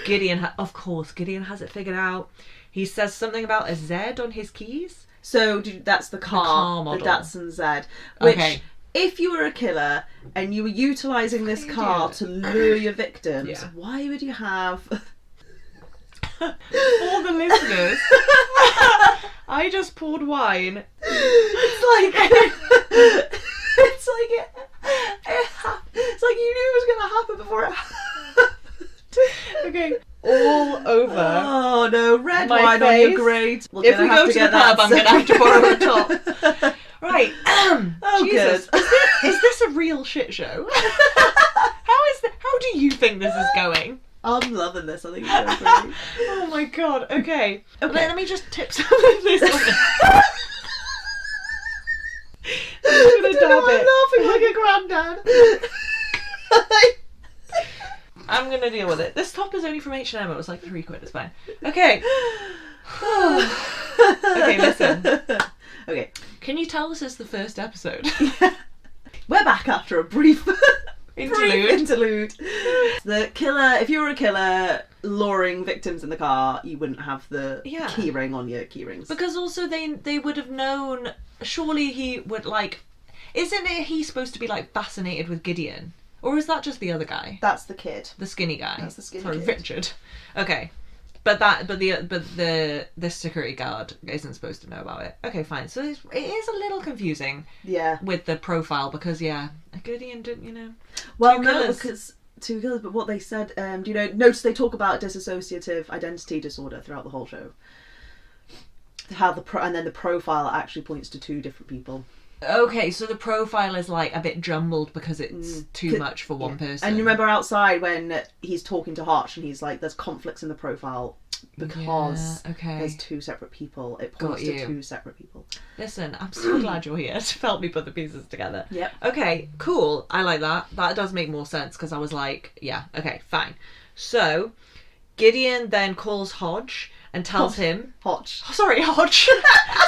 Gideon, of course, Gideon has it figured out. He says something about a Z on his keys. So that's the car model. the Datsun Z. Which, Okay. if you were a killer and you were utilising this car to lure your victims, Yeah. why would you have... For the listeners, I just poured wine. It's like you knew it was going to happen before it happened. Okay. All over. Oh no, red my wine face. on your grate. If we go to the pub, I'm going to have to borrow a top. Right. Oh, Jesus. good. Is this a real shit show? How do you think this is going? I'm loving this. I think it's so great. Oh my god. Okay. Let me just tip some of this on. I'm gonna dab it. I'm laughing like a granddad. I'm gonna deal with it. This top is only from H&M. It was like £3. It's fine. Okay. Okay, listen. Okay. Can you tell this is the first episode? We're back after a brief Interlude. The killer, if you were a killer luring victims in the car, you wouldn't have the keyring on your keyrings. Because also they would have known, surely he would like, isn't it he supposed to be like fascinated with Gideon? Or is that just the other guy? That's the kid. The skinny guy. That's the skinny Sorry, kid. Richard. Okay. But the security guard isn't supposed to know about it. Okay, fine. So it is a little confusing. Yeah. With the profile because Gideon didn't, Well, no, because 2 killers. But what they said, do you notice they talk about dissociative identity disorder throughout the whole show? How and then the profile actually points to 2 different people. Okay, so the profile is like a bit jumbled because it's too much for one person. And you remember outside when he's talking to Hotch and he's like, there's conflicts in the profile because there's 2 separate people. It points to 2 separate people. Listen, I'm so glad you're here to help me put the pieces together. Yep. Okay, cool. I like that. That does make more sense because I was like, yeah, okay, fine. So, Gideon then calls Hotch and tells him... Hotch. Sorry, Hotch.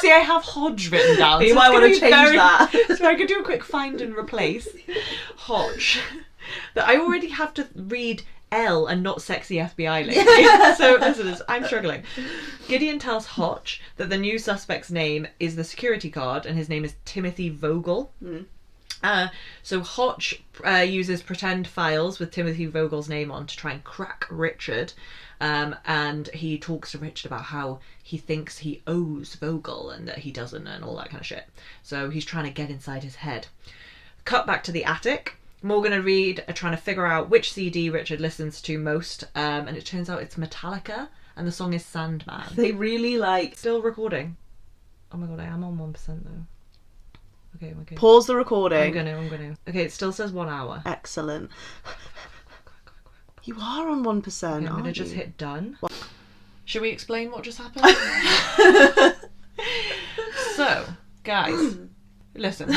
See, I have Hodge written down. You might want to change that. So I could do a quick find and replace. Hotch. That I already have to read Elle and not sexy FBI lady. So listen, I'm struggling. Gideon tells Hotch that the new suspect's name is the security guard and his name is Timothy Vogel. So Hotch uses pretend files with Timothy Vogel's name on to try and crack Richard. And he talks to Richard about how he thinks he owes Vogel and that he doesn't and all that kind of shit. So he's trying to get inside his head. Cut back to the attic. Morgan and Reid are trying to figure out which CD Richard listens to most. And it turns out it's Metallica and the song is Sandman. They really like... Still recording. Oh my god, I am on 1% though. Okay. Pause the recording. I'm gonna. Okay, it still says 1 hour. Excellent. You are on 1%. Okay, I'm gonna just hit done. Should we explain what just happened? So, guys, listen.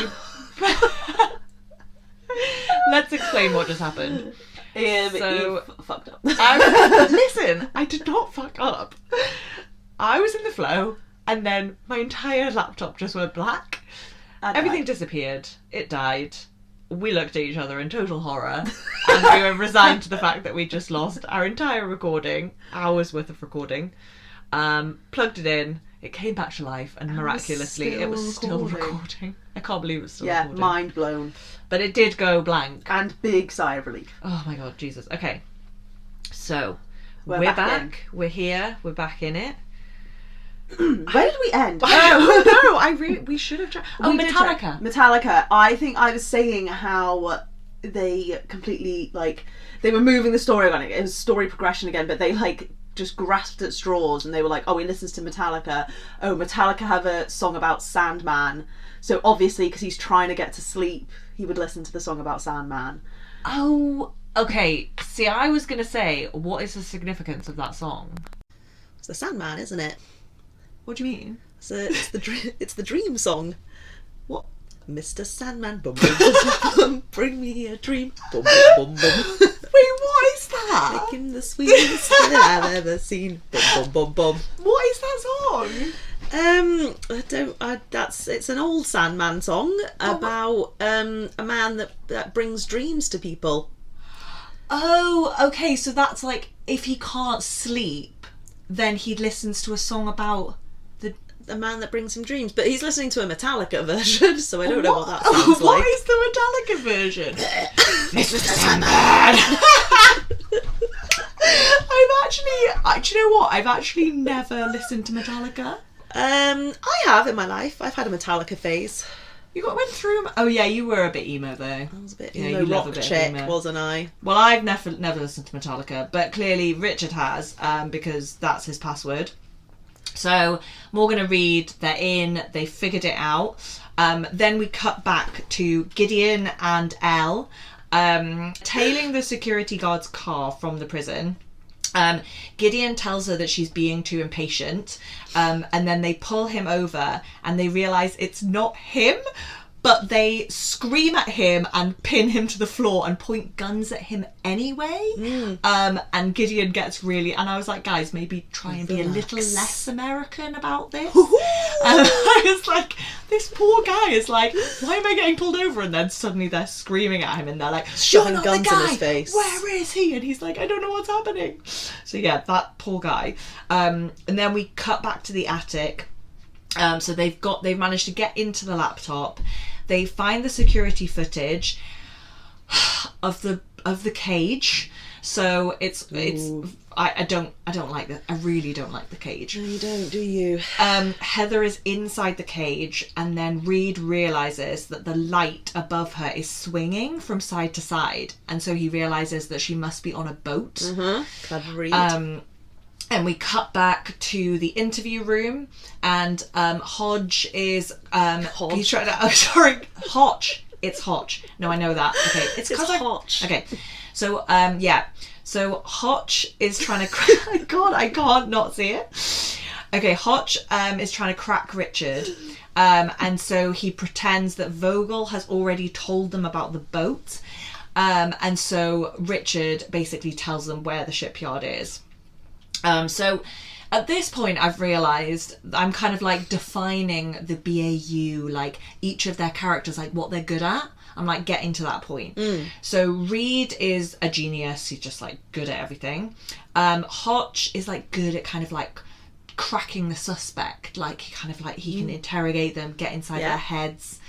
Let's explain what just happened. So you fucked up. Listen, I did not fuck up. I was in the flow, and then my entire laptop just went black. Everything disappeared. It died. We looked at each other in total horror and we were resigned to the fact that we just lost our entire recording, hours worth of recording. Plugged it in, it came back to life and miraculously it was still recording. I can't believe it's still recording. Yeah, mind blown. But it did go blank. And big sigh of relief. Oh my god, Jesus. Okay. So, we're back. We're here. We're back in it. Where did we end? We should have tried. Oh, Metallica. Metallica. I think I was saying how they completely, they were moving the story on it. It was story progression again, but they, just grasped at straws and they were like, oh, he listens to Metallica. Oh, Metallica have a song about Sandman. So obviously, because he's trying to get to sleep, he would listen to the song about Sandman. Oh, okay. See, I was going to say, what is the significance of that song? It's the Sandman, isn't it? What do you mean? It's the dream song. What? Mr. Sandman, bum bum bum bum, bring me a dream, bum bum bum bum. Wait, what is that? Making the sweetest that I've ever seen, bum bum bum bum. What is that song? It's an old Sandman song about a man that brings dreams to people. Oh, okay. So that's if he can't sleep, then he listens to a song about a man that brings him dreams, but he's listening to a Metallica version, so I don't know what that sounds like. What is the Metallica version? Mr. Sandman. Do you know what? I've actually never listened to Metallica. I have in my life. I've had a Metallica phase. You went through. Oh yeah, you were a bit emo though. I was a bit emo rock chick, wasn't I? Well, I've never listened to Metallica, but clearly Richard has, because that's his password. So Morgan and Reid, they're in, they figured it out. Then we cut back to Gideon and Elle tailing the security guard's car from the prison. Gideon tells her that she's being too impatient, and then they pull him over and they realise it's not him, but they scream at him and pin him to the floor and point guns at him anyway. And Gideon gets really... And I was like, guys, maybe try and be a little less American about this. And I was like, this poor guy is like, why am I getting pulled over? And then suddenly they're screaming at him and they're like, shoving guns in his face. Where is he? And he's like, I don't know what's happening. So yeah, that poor guy. And then we cut back to the attic. So they've managed to get into the laptop. They find the security footage of the cage. So it's I don't like that. I really don't like the cage. No, you don't, do you? Heather is inside the cage, and then Reid realizes that the light above her is swinging from side to side, and so he realizes that she must be on a boat. Mm-hmm. Clever Reid. And we cut back to the interview room, and Hodge is Hodge. He's trying to. Oh, sorry, Hotch. It's Hotch. No, I know that. Okay, it's Hotch. Okay, so yeah. So Hotch is trying to. God, I can't not see it. Okay, Hotch is trying to crack Richard, and so he pretends that Vogel has already told them about the boat, and so Richard basically tells them where the shipyard is. So at this point I've realised I'm kind of like defining the BAU, like each of their characters, like what they're good at. I'm like getting to that point. So Reid is a genius. He's just like good at everything. Hotch is like good at kind of like cracking the suspect. Like kind of like he can interrogate them, get inside their heads.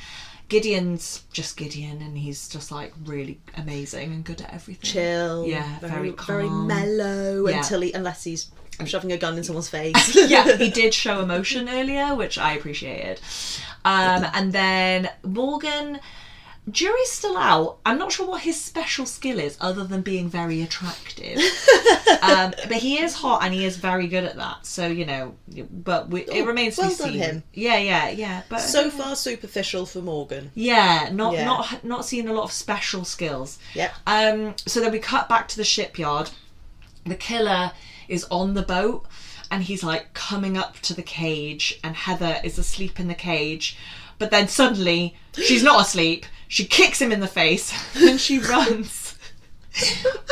Gideon's just Gideon, and he's just like really amazing and good at everything. Chill. Yeah, very calm. Very mellow unless he's shoving a gun in someone's face. Yeah, he did show emotion earlier, which I appreciated. And then Morgan, jury's still out. I'm not sure what his special skill is other than being very attractive. But he is hot and he is very good at that. So, you know, but it remains to be seen. Him. Yeah. But so far superficial for Morgan. Yeah, not seeing a lot of special skills. Yep. So then we cut back to the shipyard. The killer is on the boat and he's like coming up to the cage, and Heather is asleep in the cage. But then suddenly she's not asleep. She kicks him in the face and she runs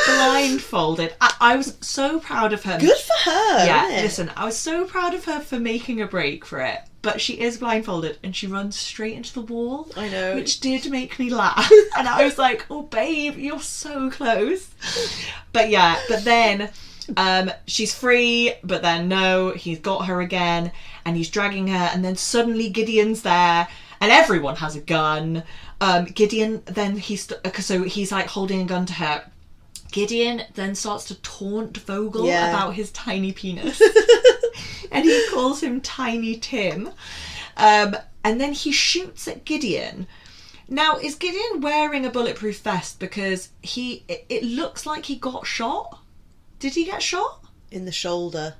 blindfolded. I was so proud of her. Good for her. Yeah, listen, I was so proud of her for making a break for it. But she is blindfolded and she runs straight into the wall. I know. Which did make me laugh. And I was like, oh babe, you're so close. But yeah, but then she's free, but then no, he's got her again and he's dragging her, and then suddenly Gideon's there and everyone has a gun. Gideon then so he's like holding a gun to her. Gideon then starts to taunt Vogel about his tiny penis. And he calls him Tiny Tim. And then he shoots at Gideon. Now, is Gideon wearing a bulletproof vest? Because it looks like he got shot. Did he get shot? In the shoulder.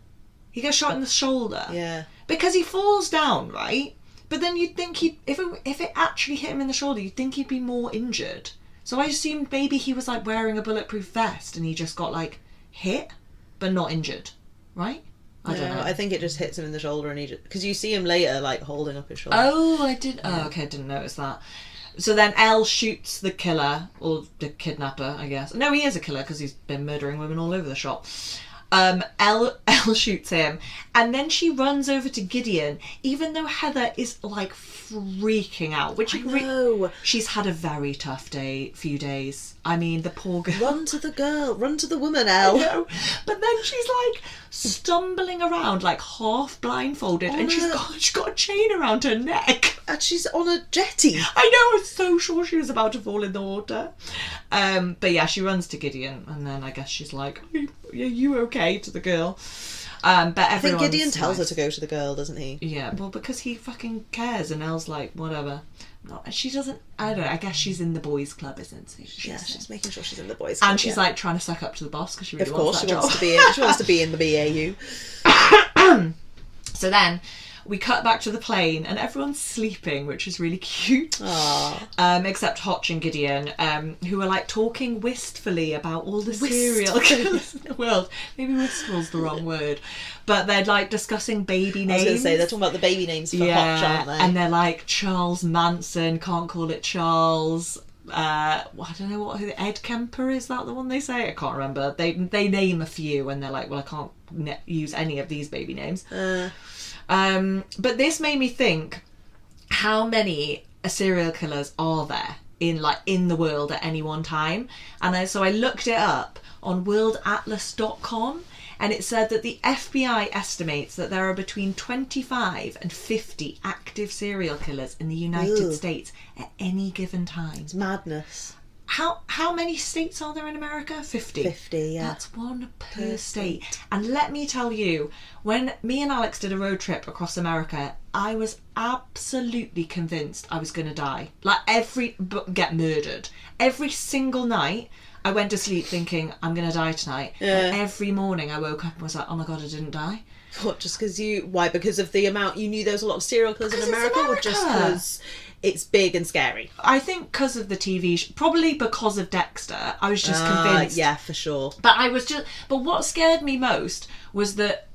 He gets shot in the shoulder. Yeah. Because he falls down, right? But then you'd think if it actually hit him in the shoulder, you'd think he'd be more injured. So I assumed maybe he was like wearing a bulletproof vest and he just got like hit, but not injured, right? I don't know. I think it just hits him in the shoulder, and because you see him later like holding up his shoulder. Oh, I did. Oh, okay, I didn't notice that. So then Elle shoots the killer, or the kidnapper, I guess. No, he is a killer because he's been murdering women all over the shop. Elle shoots him, and then she runs over to Gideon, even though Heather is like freaking out. Which I know. She's had a very tough few days. I mean, the poor girl. Run to the girl, run to the woman, Elle. I know. But then she's like stumbling around, like half blindfolded, and she's got a chain around her neck. And she's on a jetty. I know, I was so sure she was about to fall in the water. But yeah, she runs to Gideon, and then I guess she's like, are you okay, to the girl. But I think Gideon tells her to go to the girl, doesn't he? Yeah, well, because he fucking cares, and Elle's like, whatever. No, she doesn't, I don't know, I guess she's in the boys' club, isn't she? Yeah, she's making sure she's in the boys' club. And she's like trying to suck up to the boss because she really wants that job. She wants to be in the BAU. So then we cut back to the plane and everyone's sleeping, which is really cute. Except Hotch and Gideon, who are like talking wistfully about all the serial killers in the world. Maybe wistful's the wrong word. But they're like discussing baby names. I was going to say, they're talking about the baby names for Hotch, aren't they? And they're like, Charles Manson, can't call it Charles. I don't know what Ed Kemper, is that the one they say? I can't remember. They name a few and they're like, well, I can't use any of these baby names. But this made me think, how many serial killers are there in the world at any one time? And so I looked it up on worldatlas.com, and it said that the FBI estimates that there are between 25 and 50 active serial killers in the United States at any given time. It's madness. how many states are there in America? 50. 50, yeah. That's one per state. And let me tell you, when me and Alex did a road trip across America, I was absolutely convinced I was going to die. Like, get murdered. Every single night, I went to sleep thinking, I'm going to die tonight. Yeah. And every morning I woke up and was like, oh my God, I didn't die. What, just because why? Because of the amount you knew there was a lot of serial killers in America, or just because it's big and scary? I think because of the TV probably because of Dexter. I was just convinced. Yeah, for sure. But what scared me most was that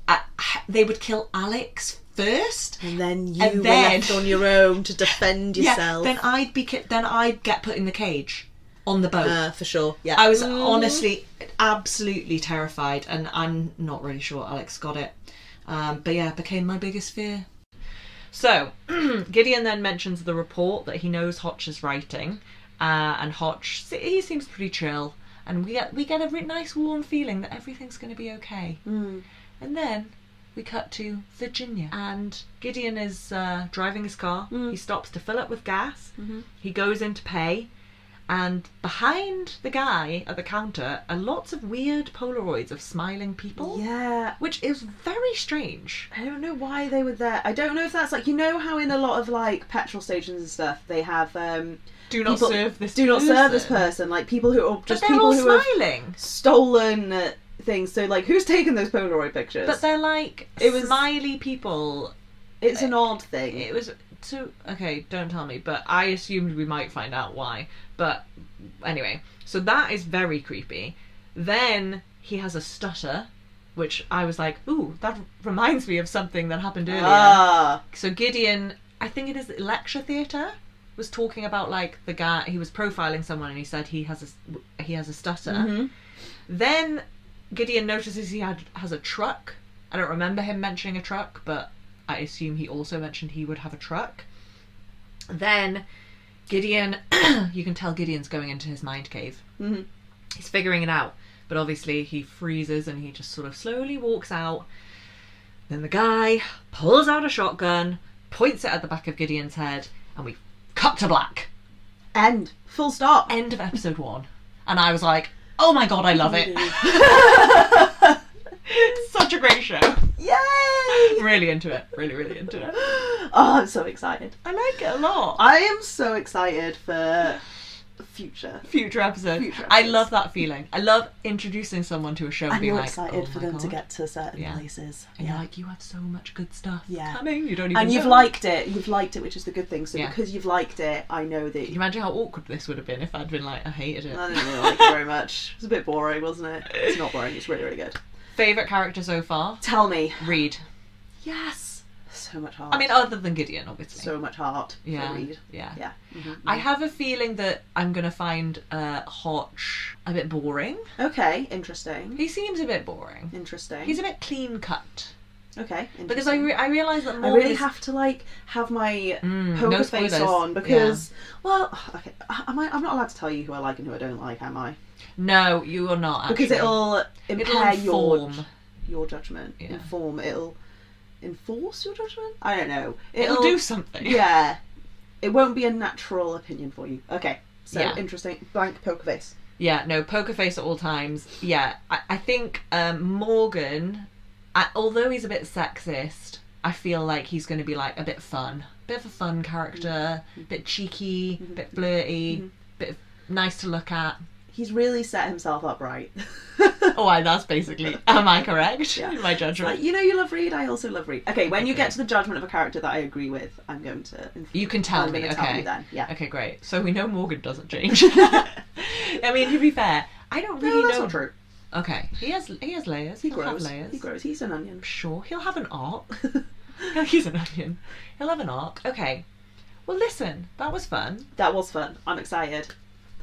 they would kill Alex first, and then you were left on your own to defend yourself. Then I'd get put in the cage on the boat. For sure. Yeah. I was honestly absolutely terrified, and I'm not really sure Alex got it. But yeah, it became my biggest fear. So, Gideon then mentions the report that he knows Hotch is writing, and Hotch, he seems pretty chill, and we get a really nice warm feeling that everything's going to be okay. And then we cut to Virginia, and Gideon is driving his car. He stops to fill up with gas. He goes in to pay. And behind the guy at the counter are lots of weird Polaroids of smiling people. Yeah. Which is very strange. I don't know why they were there. I don't know if that's like, you know how in a lot of like petrol stations and stuff they have do not serve this person. Like people who are just but they're people all who smiling. Have stolen things. So like, who's taken those Polaroid pictures? But they're like smiley people. It's an odd thing. It was okay, don't tell me, but I assumed we might find out why. But anyway, so that is very creepy. Then he has a stutter, which I was like, ooh, that reminds me of something that happened earlier. So Gideon, I think it is lecture theatre, was talking about like the guy, he was profiling someone and he said he has a stutter. Then Gideon notices he has a truck. I don't remember him mentioning a truck, but I assume he also mentioned he would have a truck. Then Gideon, you can tell Gideon's going into his mind cave. He's figuring it out, but obviously he freezes and he just sort of slowly walks out. Then the guy pulls out a shotgun, points it at the back of Gideon's head, and we cut to black. End. Full stop. End of episode 1. And I was like, oh my God, I love it. Such a great show. Yay! Really into it. Really, really into it. Oh, I'm so excited. I like it a lot. I am so excited for future episodes. I love that feeling. I love introducing someone to a show and being like, excited oh for them to get to certain places. And you're like, you have so much good stuff coming. You don't even And you've know. liked it. You've liked it, which is the good thing. So because you've liked it, I know that... Can you imagine how awkward this would have been if I'd been like, I hated it? I didn't really like it very much. It was a bit boring, wasn't it? It's not boring. It's really, really good. Favourite character so far? Tell me. Reid. Yes. So much heart. I mean, other than Gideon, obviously. So much heart for Reid. Yeah. I have a feeling that I'm going to find Hotch a bit boring. Okay, interesting. He seems a bit boring. Interesting. He's a bit clean cut. Okay, because I realise that I really have to like have my poker face on because okay, I'm not allowed to tell you who I like and who I don't like, am I? No, you are not. Actually. Because it'll impair inform your judgment. Yeah. It'll enforce your judgment. I don't know. It'll do something. Yeah, it won't be a natural opinion for you. Okay, so interesting. Blank poker face. Yeah, no, poker face at all times. Yeah, I think Morgan, although he's a bit sexist, I feel like he's going to be like a bit fun. Bit of a fun character, bit cheeky, bit flirty, bit nice to look at. He's really set himself up right. That's basically, am I correct in my judgment? Like, you love Reid, I also love Reid. Okay, when you get to the judgment of a character that I agree with, I'm going to... You can tell me, okay. Tell you then. Yeah. Okay, great. So we know Morgan doesn't change. I mean, to be fair, I don't really know... that's not true. Okay, he has layers. He'll have layers. He grows. He's an onion. Sure, he'll have an arc. He's an onion. He'll have an arc. Okay. Well, listen, that was fun. That was fun. I'm excited.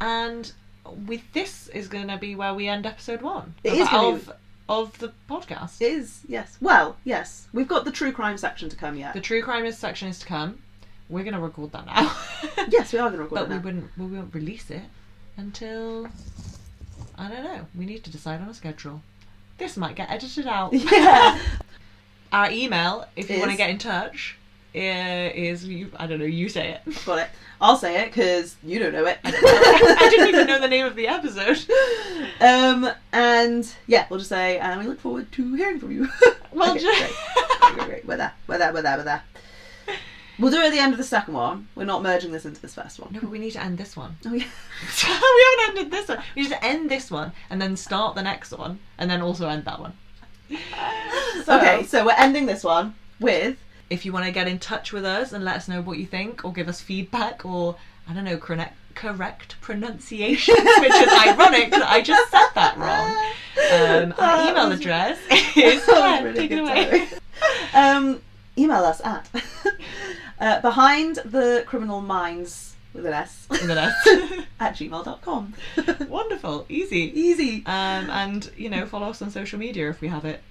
And this is going to be where we end episode 1. It is of the podcast. It is, yes. Well, yes. We've got the true crime section to come yet. The true crime section is to come. We're going to record that now. Yes, we are going to record it now. But we won't release it until... I don't know. We need to decide on a schedule. This might get edited out. Yeah. Our email, if you want to get in touch, is, I don't know, you say it. Got it. I'll say it because you don't know it. I didn't even know the name of the episode. And yeah, we'll just say, and we look forward to hearing from you. Well, okay, great. We're there. We'll do it at the end of the second one. We're not merging this into this first one. No, but we need to end this one. Oh yeah. We haven't ended this one. We need to end this one and then start the next one and then also end that one. Okay, so we're ending this one with... If you want to get in touch with us and let us know what you think, or give us feedback, or, I don't know, correct pronunciations, which is ironic that I just said that wrong. Our email address is... take it away. Email us at behind the criminal minds with an S. With an S. at gmail.com. Wonderful. Easy. And, you know, follow us on social media if we have it.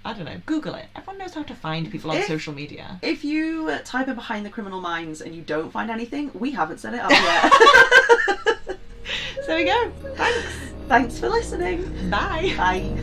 I don't know, Google it. Everyone knows how to find people on social media. If you type in behind the criminal minds and you don't find anything, we haven't set it up yet. So there we go. Thanks. Thanks for listening. Bye. Bye.